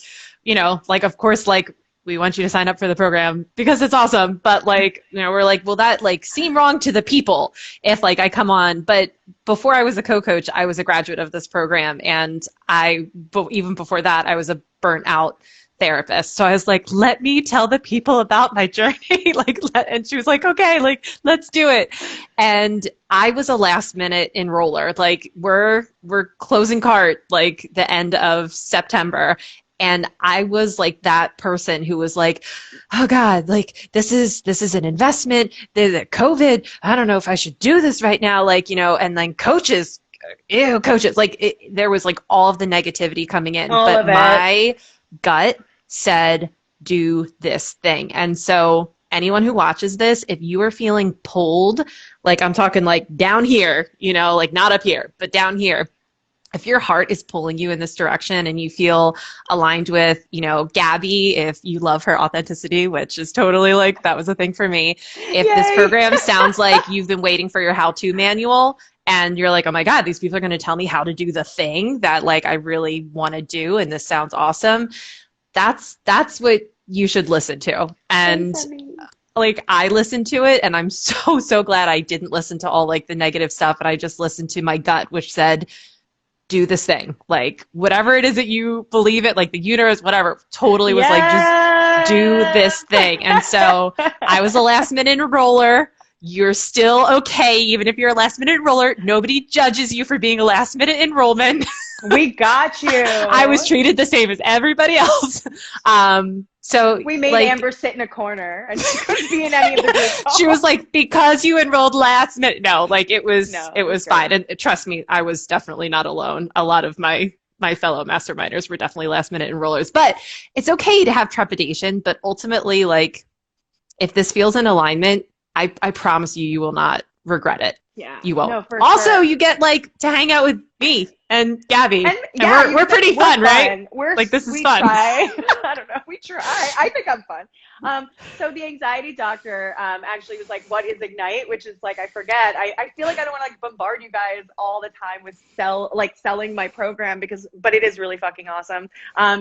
like, of course, like, we want you to sign up for the program because it's awesome. But like, we're like, will that like seem wrong to the people if like I come on? But before I was a co-coach, I was a graduate of this program. And even before that, I was a burnt out therapist. So I was like, let me tell the people about my journey. And she was like, okay, like, let's do it. And I was a last minute enroller. Like we're closing cart, like the end of September. And I was like that person who was like, oh God, like this is an investment. The COVID, I don't know if I should do this right now. Like, and then coaches, like there was like all of the negativity coming in, but my gut said, do this thing. And so anyone who watches this, if you are feeling pulled, like I'm talking like down here, like not up here, but down here, if your heart is pulling you in this direction and you feel aligned with, Gabby, if you love her authenticity, which is totally like, that was a thing for me. If Yay. This program sounds like you've been waiting for your how-to manual and you're like, oh my God, these people are going to tell me how to do the thing that like I really want to do. And this sounds awesome. That's what you should listen to. And like I listened to it and I'm so glad I didn't listen to all like the negative stuff. And I just listened to my gut, which said, do this thing, like whatever it is that you believe it, like the universe, whatever, totally was like, just do this thing. And so I was a last minute enroller. You're still okay. Even if you're a last minute enroller, nobody judges you for being a last minute enrollment. We got you. I was treated the same as everybody else. So we made like, Amber sit in a corner and she couldn't be in any of the group. She was like, because you enrolled last minute. No, like it was fine. And trust me, I was definitely not alone. A lot of my fellow masterminders were definitely last minute enrollers, but it's okay to have trepidation. But ultimately, like if this feels in alignment, I promise you, you will not regret it. Yeah, you won't. No, also, sure. You get like to hang out with me and Gabby, and yeah, we're pretty fun, right? This is fun. Try. I don't know. We try. I think I'm fun. So the anxiety doctor actually was like, "What is Ignite?" Which is like, I forget. I feel like I don't want to like bombard you guys all the time with selling my program but it is really fucking awesome.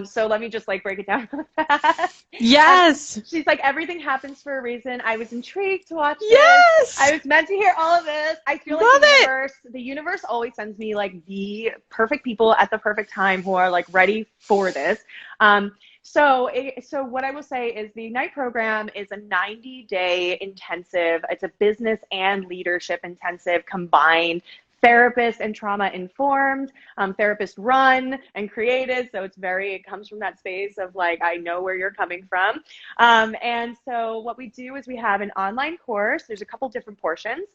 So let me just like break it down really fast. Yes. She's like, everything happens for a reason. I was intrigued to watch this. I was meant to hear all of this. I feel like the universe always sends me like the perfect people at the perfect time who are like ready for this. So what I will say is the Ignite program is a 90-day intensive. It's a business and leadership intensive combined, therapist and trauma informed, therapist run and created. So it comes from that space of like, I know where you're coming from. And so what we do is we have an online course. There's a couple different portions.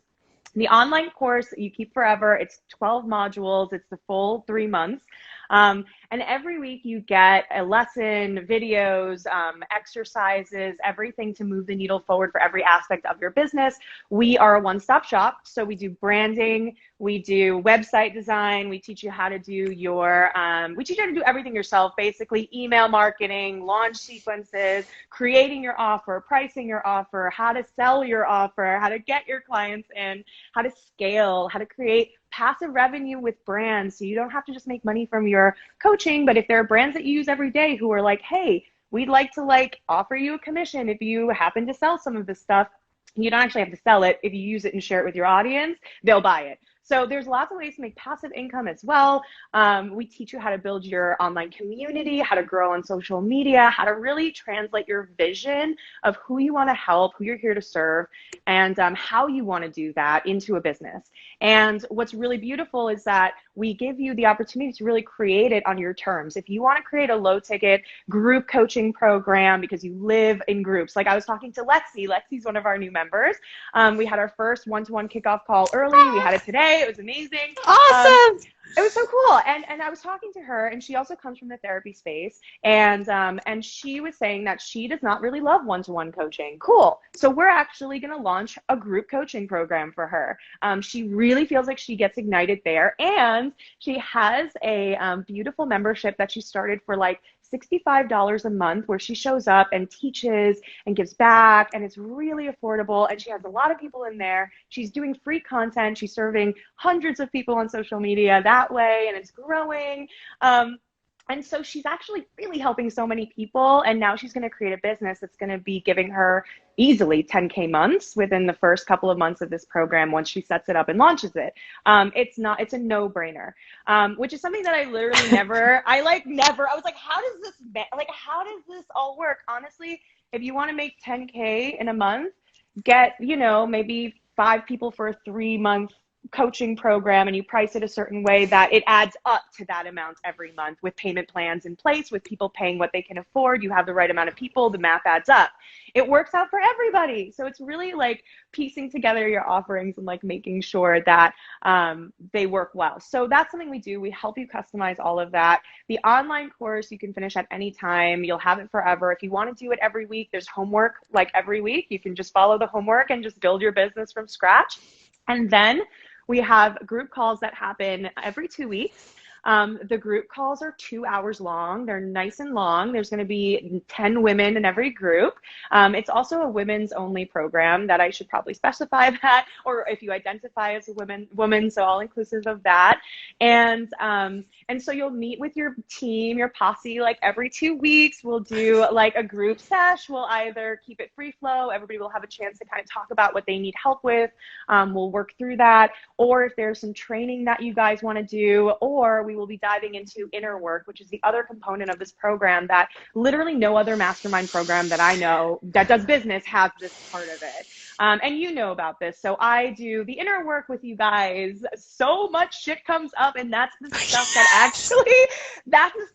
The online course you keep forever. It's 12 modules. It's the full 3 months. And every week you get a lesson, videos, exercises, everything to move the needle forward for every aspect of your business. We are a one-stop shop. So we do branding, we do website design, we teach you how to do we teach you how to do everything yourself, basically email marketing, launch sequences, creating your offer, pricing your offer, how to sell your offer, how to get your clients in, how to scale, how to create passive revenue with brands. So you don't have to just make money from your coaching, but if there are brands that you use every day who are like, hey, we'd like to offer you a commission if you happen to sell some of this stuff. You don't actually have to sell it. If you use it and share it with your audience, they'll buy it. So there's lots of ways to make passive income as well. We teach you how to build your online community, how to grow on social media, how to really translate your vision of who you want to help, who you're here to serve, and how you want to do that into a business. And what's really beautiful is that we give you the opportunity to really create it on your terms. If you want to create a low ticket group coaching program because you live in groups, like I was talking to Lexi. Lexi's one of our new members. We had our first one-to-one kickoff call early. We had it today. It was amazing. Awesome. It was so cool. And I was talking to her, and she also comes from the therapy space. And she was saying that she does not really love one-to-one coaching. Cool. So we're actually going to launch a group coaching program for her. She really feels like she gets ignited there. And she has a beautiful membership that she started for like $65 a month, where she shows up and teaches and gives back, and it's really affordable, and she has a lot of people in there. She's doing free content. She's serving hundreds of people on social media that way, and it's growing. And so she's actually really helping so many people, and now she's going to create a business that's going to be giving her easily 10K months within the first couple of months of this program once she sets it up and launches it. It's a no-brainer, which is something that I literally I was like, how does this all work? Honestly, if you want to make 10K in a month, get, maybe 5 people for a 3-month coaching program, and you price it a certain way that it adds up to that amount every month with payment plans in place, with people paying what they can afford. You have the right amount of people, the math adds up. It works out for everybody. So it's really like piecing together your offerings and like making sure that they work well. So that's something we do. We help you customize all of that. The online course you can finish at any time. You'll have it forever. If you want to do it every week, there's homework like every week. You can just follow the homework and just build your business from scratch. And then we have group calls that happen every 2 weeks. The group calls are 2 hours long. They're nice and long. There's going to be 10 women in every group. It's also a women's only program that I should probably specify that, or if you identify as a woman, so all inclusive of that. And so you'll meet with your team, your posse, like every 2 weeks. We'll do like a group sesh. We'll either keep it free flow. Everybody will have a chance to kind of talk about what they need help with. We'll work through that. Or if there's some training that you guys want to do, or we will be diving into inner work, which is the other component of this program that literally no other mastermind program that I know that does business has this part of it. And you know about this. So I do the inner work with you guys. So much shit comes up, and that's the stuff that's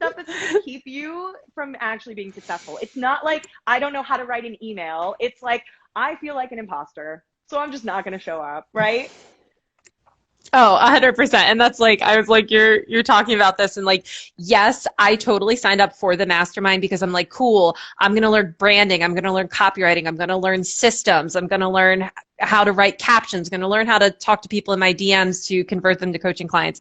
going to keep you from actually being successful. It's not like I don't know how to write an email. It's like I feel like an imposter, so I'm just not going to show up, right? Oh, 100%. And that's like, I was like, you're talking about this, and like, yes, I totally signed up for the mastermind because I'm like, cool, I'm going to learn branding. I'm going to learn copywriting. I'm going to learn systems. I'm going to learn how to write captions, going to learn how to talk to people in my DMs to convert them to coaching clients.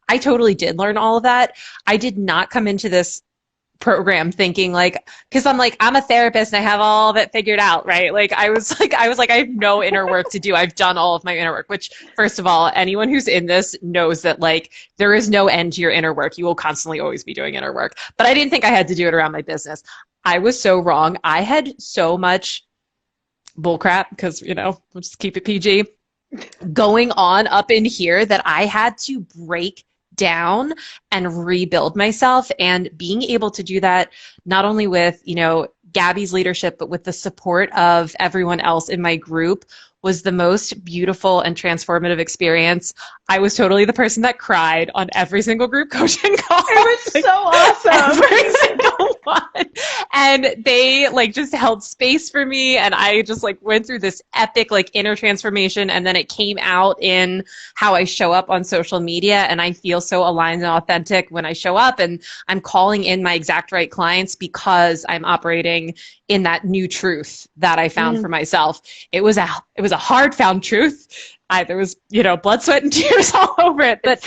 I totally did learn all of that. I did not come into this program thinking like, because I'm a therapist and I have all of it figured out, right? Like I was like I have no inner work to do. I've done all of my inner work, which first of all, anyone who's in this knows that like there is no end to your inner work. You will constantly always be doing inner work. But I didn't think I had to do it around my business. I was so wrong. I had so much bullcrap because, we'll just keep it PG going on up in here that I had to break down and rebuild myself. And being able to do that not only with, Gabby's leadership, but with the support of everyone else in my group was the most beautiful and transformative experience. I was totally the person that cried on every single group coaching call. It was so awesome. Every single one. And they just held space for me. And I just went through this epic inner transformation. And then it came out in how I show up on social media. And I feel so aligned and authentic when I show up, and I'm calling in my exact right clients because I'm operating in that new truth that I found for myself. It was a hard found truth. There was, blood, sweat, and tears all over it. But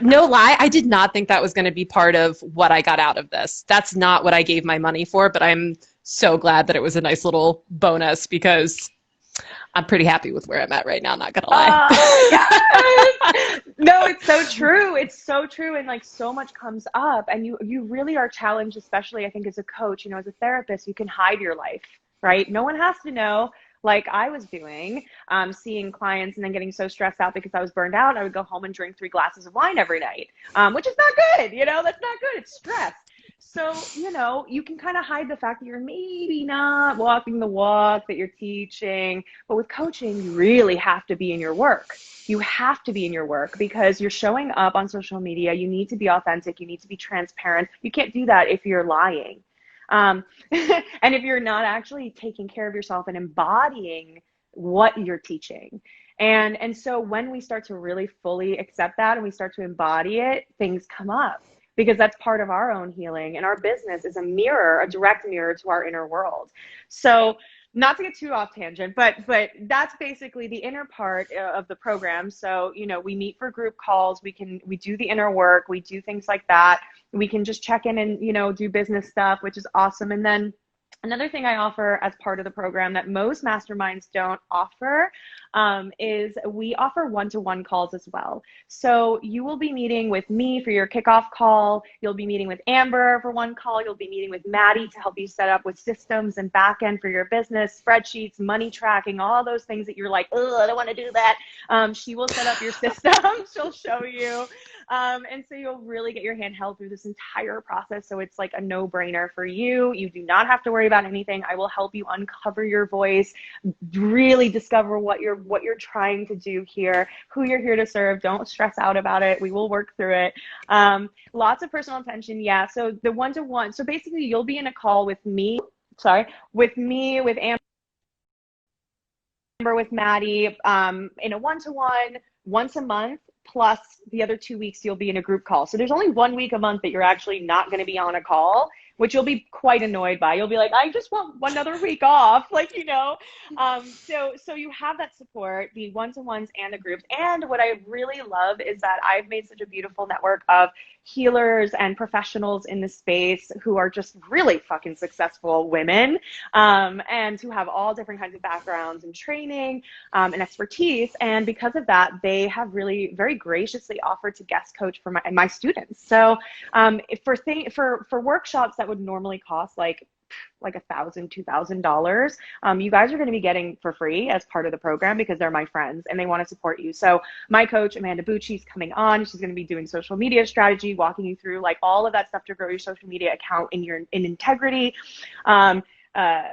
no lie, I did not think that was going to be part of what I got out of this. That's not what I gave my money for, but I'm so glad that it was a nice little bonus because I'm pretty happy with where I'm at right now, not going to lie. Yes. No, it's so true. It's so true. And so much comes up, and you really are challenged, especially I think as a coach, as a therapist, you can hide your life, right? No one has to know. Like I was doing, seeing clients and then getting so stressed out because I was burned out. I would go home and drink 3 glasses of wine every night, which is not good. That's not good. It's stress. So, you can kind of hide the fact that you're maybe not walking the walk that you're teaching. But with coaching, you really have to be in your work. You have to be in your work because you're showing up on social media. You need to be authentic. You need to be transparent. You can't do that if you're lying. And if you're not actually taking care of yourself and embodying what you're teaching. And so when we start to really fully accept that and we start to embody it, things come up because that's part of our own healing. And our business is a direct mirror to our inner world. So not to get too off tangent, but that's basically the inner part of the program. So, we meet for group calls. We do the inner work. We do things like that. We can just check in and, do business stuff, which is awesome. And then another thing I offer as part of the program that most masterminds don't offer is we offer one-to-one calls as well. So you will be meeting with me for your kickoff call. You'll be meeting with Amber for one call. You'll be meeting with Maddie to help you set up with systems and backend for your business, spreadsheets, money tracking, all those things that you're like, oh, I don't want to do that. She will set up your system. She'll show you. And so you'll really get your hand held through this entire process. So it's like a no-brainer for you. You do not have to worry about anything. I will help you uncover your voice, really discover what you're trying to do here, who you're here to serve. Don't stress out about it. We will work through it. Lots of personal attention. Yeah. So the one-to-one. So basically you'll be in a call with me, with Amber, with Maddie, in a one-to-one once a month. Plus the other 2 weeks you'll be in a group call. So there's only 1 week a month that you're actually not going to be on a call, which you'll be quite annoyed by. You'll be like, I just want another week off, So you have that support, the one-to-ones and the groups. And what I really love is that I've made such a beautiful network of healers and professionals in the space who are just really fucking successful women, and who have all different kinds of backgrounds and training and expertise. And because of that, they have really very graciously offered to guest coach for my students. So for workshops that would normally cost like $1,000, $2,000, you guys are going to be getting for free as part of the program because they're my friends and they want to support you. So my coach, Amanda Bucci, is coming on. She's going to be doing social media strategy, walking you through all of that stuff to grow your social media account in integrity.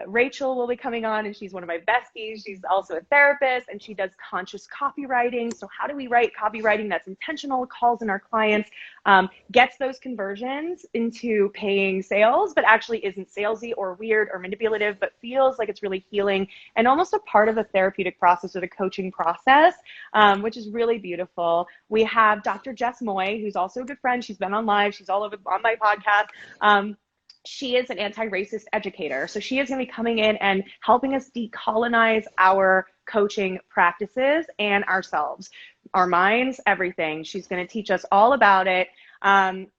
Rachel will be coming on, and she's one of my besties. She's also a therapist, and she does conscious copywriting. So how do we write copywriting that's intentional, calls in our clients, gets those conversions into paying sales, but actually isn't salesy or weird or manipulative, but feels like it's really healing and almost a part of the therapeutic process or the coaching process, which is really beautiful. We have Dr. Jess Moy, who's also a good friend. She's been on live. She's all over on my podcast. She is an anti-racist educator. So she is going to be coming in and helping us decolonize our coaching practices and ourselves, our minds, everything. She's going to teach us all about it.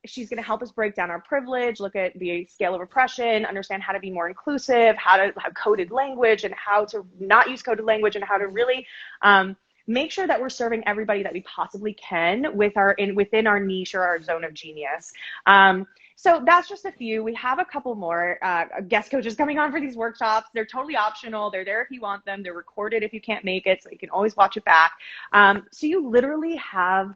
She's going to help us break down our privilege, look at the scale of oppression, understand how to be more inclusive, how to have coded language and how to not use coded language, and how to really make sure that we're serving everybody that we possibly can within our niche or our zone of genius. So that's just a few. We have a couple more guest coaches coming on for these workshops. They're totally optional. They're there if you want them. They're recorded if you can't make it, so you can always watch it back. So you literally have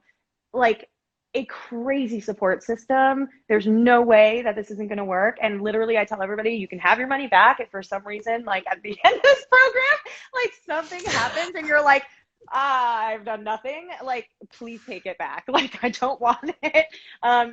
a crazy support system. There's no way that this isn't going to work. And literally, I tell everybody, you can have your money back if for some reason, like at the end of this program, like something happens and you're like, I've done nothing. Like, please take it back. Like, I don't want it.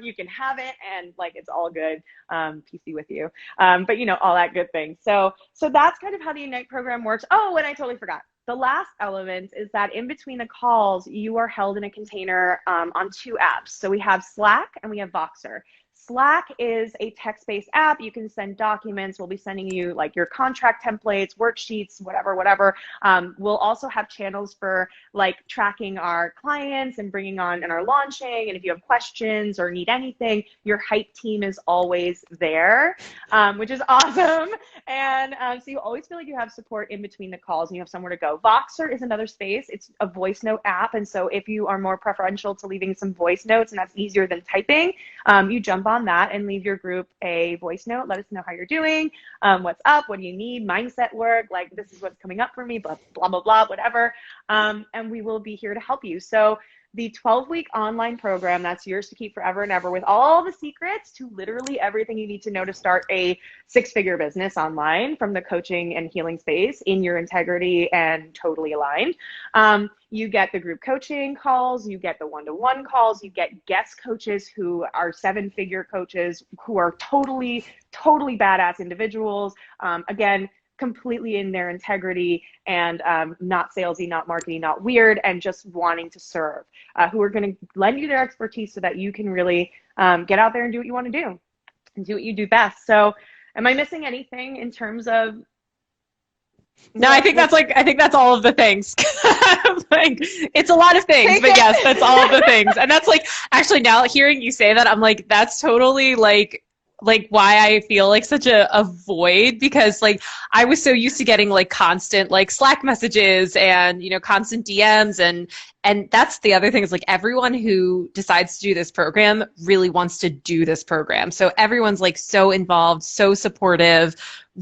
You can have it, and like, it's all good. PC with you. But you know, all that good thing. So that's kind of how the Unite program works. Oh, and I totally forgot. The last element is that in between the calls, you are held in a container on 2 apps. So we have Slack and we have Voxer. Slack is a text-based app. You can send documents. We'll be sending you like your contract templates, worksheets, whatever. We'll also have channels for like tracking our clients and bringing on and our launching. And if you have questions or need anything, your hype team is always there, which is awesome. And so you always feel like you have support in between the calls and you have somewhere to go. Voxer is another space. It's a voice note app. And so if you are more preferential to leaving some voice notes and that's easier than typing, you jump on that and leave your group a voice note. Let us know how you're doing, what's up, what do you need, mindset work, like this is what's coming up for me, blah, blah, blah, blah, whatever. And we will be here to help you. So the 12-week online program, that's yours to keep forever and ever with all the secrets to literally everything you need to know to start a 6-figure business online from the coaching and healing space in your integrity and totally aligned. You get the group coaching calls, you get the one-to-one calls, you get guest coaches who are 7-figure coaches who are totally badass individuals. Again, completely in their integrity and not salesy, not marketing, not weird, and just wanting to serve, who are going to lend you their expertise so that you can really get out there and do what you want to do and do what you do best. So am I missing anything in terms of? No, I think that's all of the things. Like, it's a lot of things, but yes, that's all of the things. And that's like, actually now hearing you say that, I'm like, that's totally like why I feel like such a void, because like I was so used to getting like constant like Slack messages and, you know, constant DMs, and that's the other thing is like everyone who decides to do this program really wants to do this program. So everyone's like so involved, so supportive,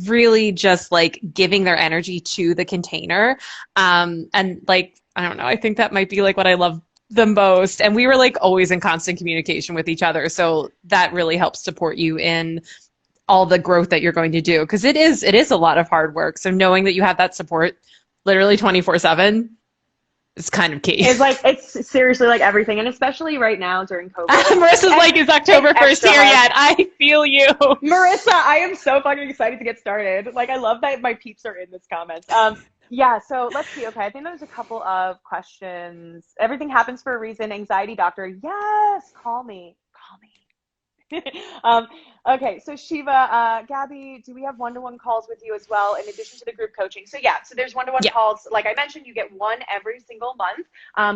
really just like giving their energy to the container. And like, I don't know, I think that might be like what I love the most. And we were like always in constant communication with each other. So that really helps support you in all the growth that you're going to do. Cause it is a lot of hard work. So knowing that you have that support literally 24/7 is kind of key. It's seriously like everything. And especially right now during COVID. Marissa's like, is October 1st here yet? I feel you. Marissa, I am so fucking excited to get started. Like, I love that my peeps are in this comments. Yeah, so let's see. Okay, I think there's a couple of questions. Everything happens for a reason. Anxiety doctor. Yes, call me. Okay, so Shiva, Gabby, do we have one-to-one calls with you as well in addition to the group coaching? So yeah, so there's one-to-one calls. Like I mentioned, you get one every single month.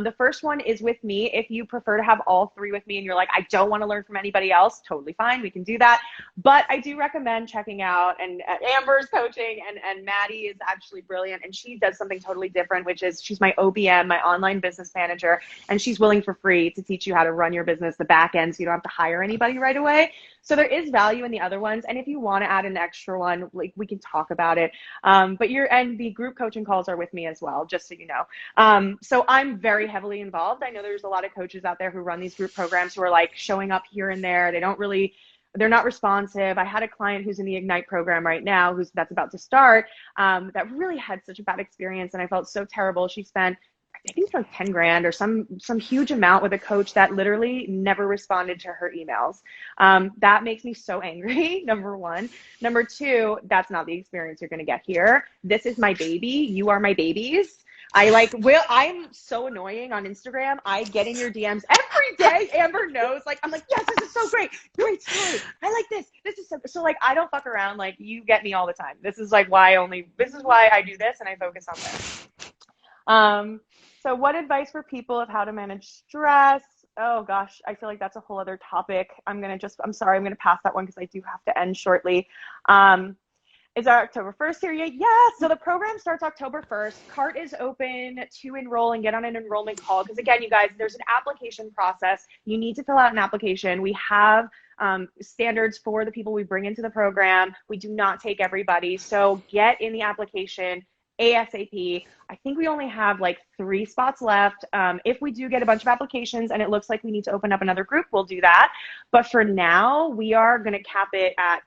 The first one is with me. If you prefer to have all 3 with me and you're like, I don't want to learn from anybody else, totally fine. We can do that. But I do recommend checking out and Amber's coaching, and Maddie is actually brilliant. And she does something totally different, which is she's my OBM, my online business manager, and she's willing for free to teach you how to run your business, the back end, so you don't have to hire anybody right away. So there is value in the other ones. And if you want to add an extra one, like we can talk about it. But the group coaching calls are with me as well, just so you know. So I'm very heavily involved. I know there's a lot of coaches out there who run these group programs who are like showing up here and there. They're not responsive. I had a client who's in the Ignite program right now, that's about to start, that really had such a bad experience. And I felt so terrible. She spent, I think it's like 10 grand or some huge amount with a coach that literally never responded to her emails. That makes me so angry, number one. Number two, that's not the experience you're going to get here. This is my baby. You are my babies. I'm so annoying on Instagram. I get in your DMs every day. Amber knows. Like, I'm like, yes, this is so great. Great story. I like this. This is so like, I don't fuck around. Like, you get me all the time. This is why I do this and I focus on this. So what advice for people of how to manage stress? Oh gosh, I feel like that's a whole other topic. I'm sorry, I'm going to pass that one because I do have to end shortly. Is our October 1st here yet? Yes. So the program starts October 1st. CART is open to enroll and get on an enrollment call. Because again, you guys, there's an application process. You need to fill out an application. We have standards for the people we bring into the program. We do not take everybody. So get in the application ASAP. I think we only have like 3 spots left. If we do get a bunch of applications and it looks like we need to open up another group, we'll do that. But for now, we are going to cap it at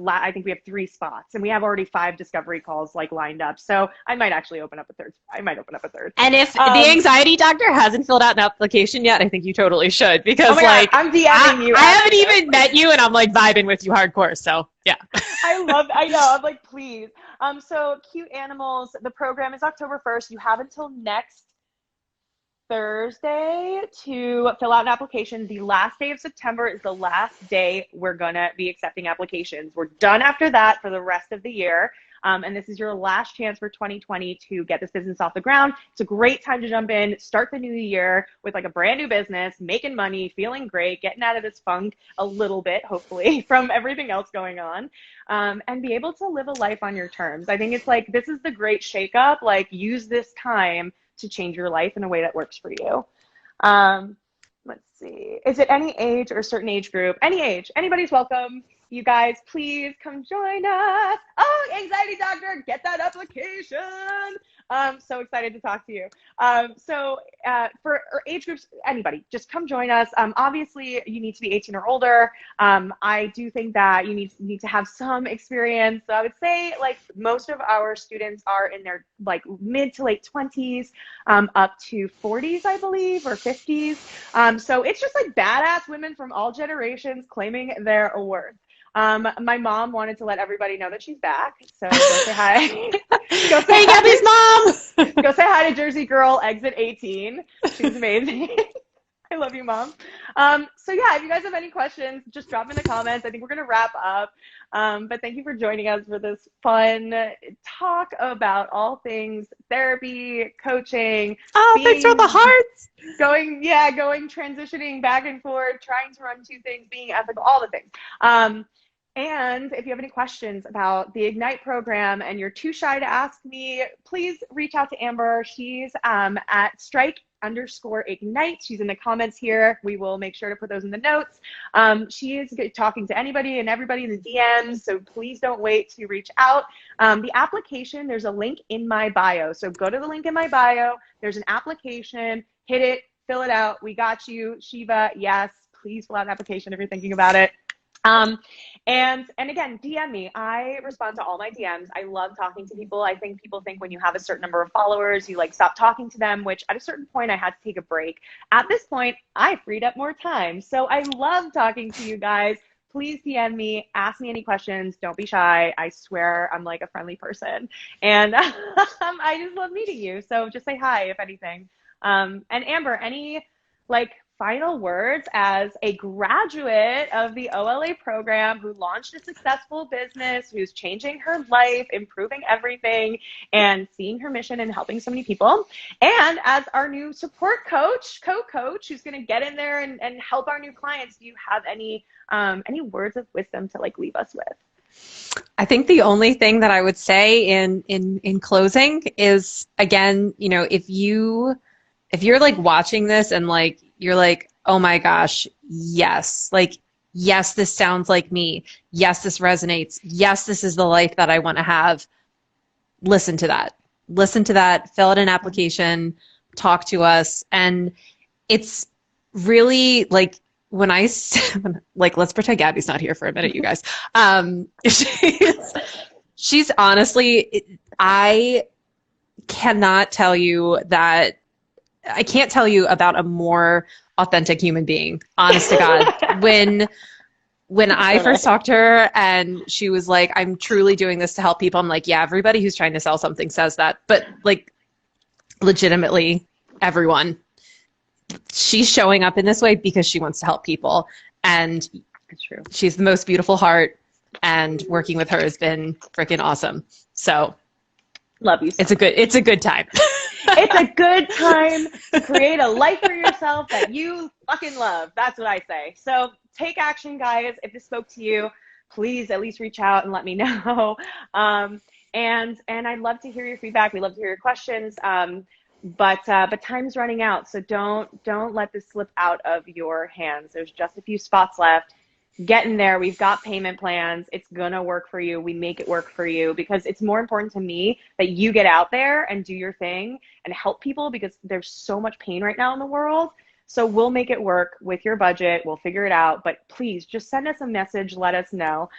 I think we have 3 spots, and we have already 5 discovery calls like lined up. So I might actually open up a third. I might open up a third. And if the anxiety doctor hasn't filled out an application yet, I think you totally should, because like God, I'm DMing you. I haven't even met you, and I'm like vibing with you hardcore. So yeah. I know. I'm like, please. So Cute Animals, the program is October 1st. You have until next Thursday to fill out an application. The last day of September is the last day we're gonna be accepting applications. We're done after that for the rest of the year. And this is your last chance for 2020 to get this business off the ground. It's a great time to jump in, start the new year with like a brand new business, making money, feeling great, getting out of this funk a little bit, hopefully, from everything else going on, and be able to live a life on your terms. I think it's like, this is the great shakeup. Like, use this time to change your life in a way that works for you. Let's see. Is it any age or a certain age group? Any age. Anybody's welcome. You guys, please come join us. Oh, anxiety doctor, get that application. So excited to talk to you. For age groups, anybody, just come join us. Obviously, you need to be 18 or older. I do think that you need to have some experience. So I would say like most of our students are in their like mid to late 20s, up to 40s, I believe, or 50s. So it's just like badass women from all generations claiming their worth. My mom wanted to let everybody know that she's back. So go say hi. Hey, Gabby's mom! Go say hi to Jersey Girl, exit 18. She's amazing. I love you, Mom. So yeah, if you guys have any questions, just drop in the comments. I think we're going to wrap up. But thank you for joining us for this fun talk about all things therapy, coaching. Oh, thanks for the hearts. Transitioning back and forth, trying to run 2 things, being ethical, all the things. And if you have any questions about the Ignite program and you're too shy to ask me, please reach out to Amber. She's at strike_ignite. She's in the comments here. We will make sure to put those in the notes. She is talking to anybody and everybody in the DMs, so please don't wait to reach out. The application, there's a link in my bio. So go to the link in my bio. There's an application. Hit it. Fill it out. We got you. Shiva, yes. Please fill out an application if you're thinking about it. And again, DM me. I respond to all my DMs. I love talking to people. I think people think when you have a certain number of followers, you like stop talking to them, which at a certain point I had to take a break. At this point, I freed up more time. So I love talking to you guys. Please DM me, ask me any questions. Don't be shy. I swear I'm like a friendly person. And I just love meeting you. So just say hi if anything. And Amber, any like final words as a graduate of the OLA program who launched a successful business, who's changing her life, improving everything, and seeing her mission and helping so many people. And as our new support coach, co-coach, who's going to get in there and help our new clients, do you have any words of wisdom to like leave us with? I think the only thing that I would say in closing is, again, you know, if you're like watching this and like, you're like, oh my gosh, yes. Like, yes, this sounds like me. Yes, this resonates. Yes, this is the life that I want to have. Listen to that. Listen to that. Fill out an application. Talk to us. And it's really like when like, let's pretend Gabby's not here for a minute, you guys. She's honestly, I cannot tell you that. I can't tell you about a more authentic human being, honest to God. When I first talked to her and she was like, I'm truly doing this to help people. I'm like, yeah, everybody who's trying to sell something says that. But like, legitimately, everyone, she's showing up in this way because she wants to help people. And it's true. She's the most beautiful heart, and working with her has been freaking awesome. So love you. It's a good time. It's a good time to create a life for yourself that you fucking love. That's what I say. So take action, guys. If this spoke to you, please at least reach out and let me know. And I'd love to hear your feedback. We love to hear your questions. But time's running out. So don't let this slip out of your hands. There's just a few spots left. getting there. We've got payment plans. It's going to work for you. We make it work for you because it's more important to me that you get out there and do your thing and help people because there's so much pain right now in the world. So we'll make it work with your budget. We'll figure it out. But please just send us a message. Let us know.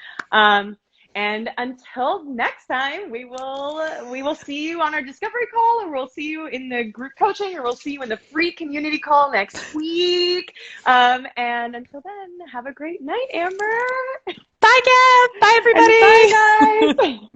And until next time, we will see you on our discovery call, or we'll see you in the group coaching, or we'll see you in the free community call next week. And until then, have a great night, Amber. Bye, Gab. Bye, everybody. And bye, guys.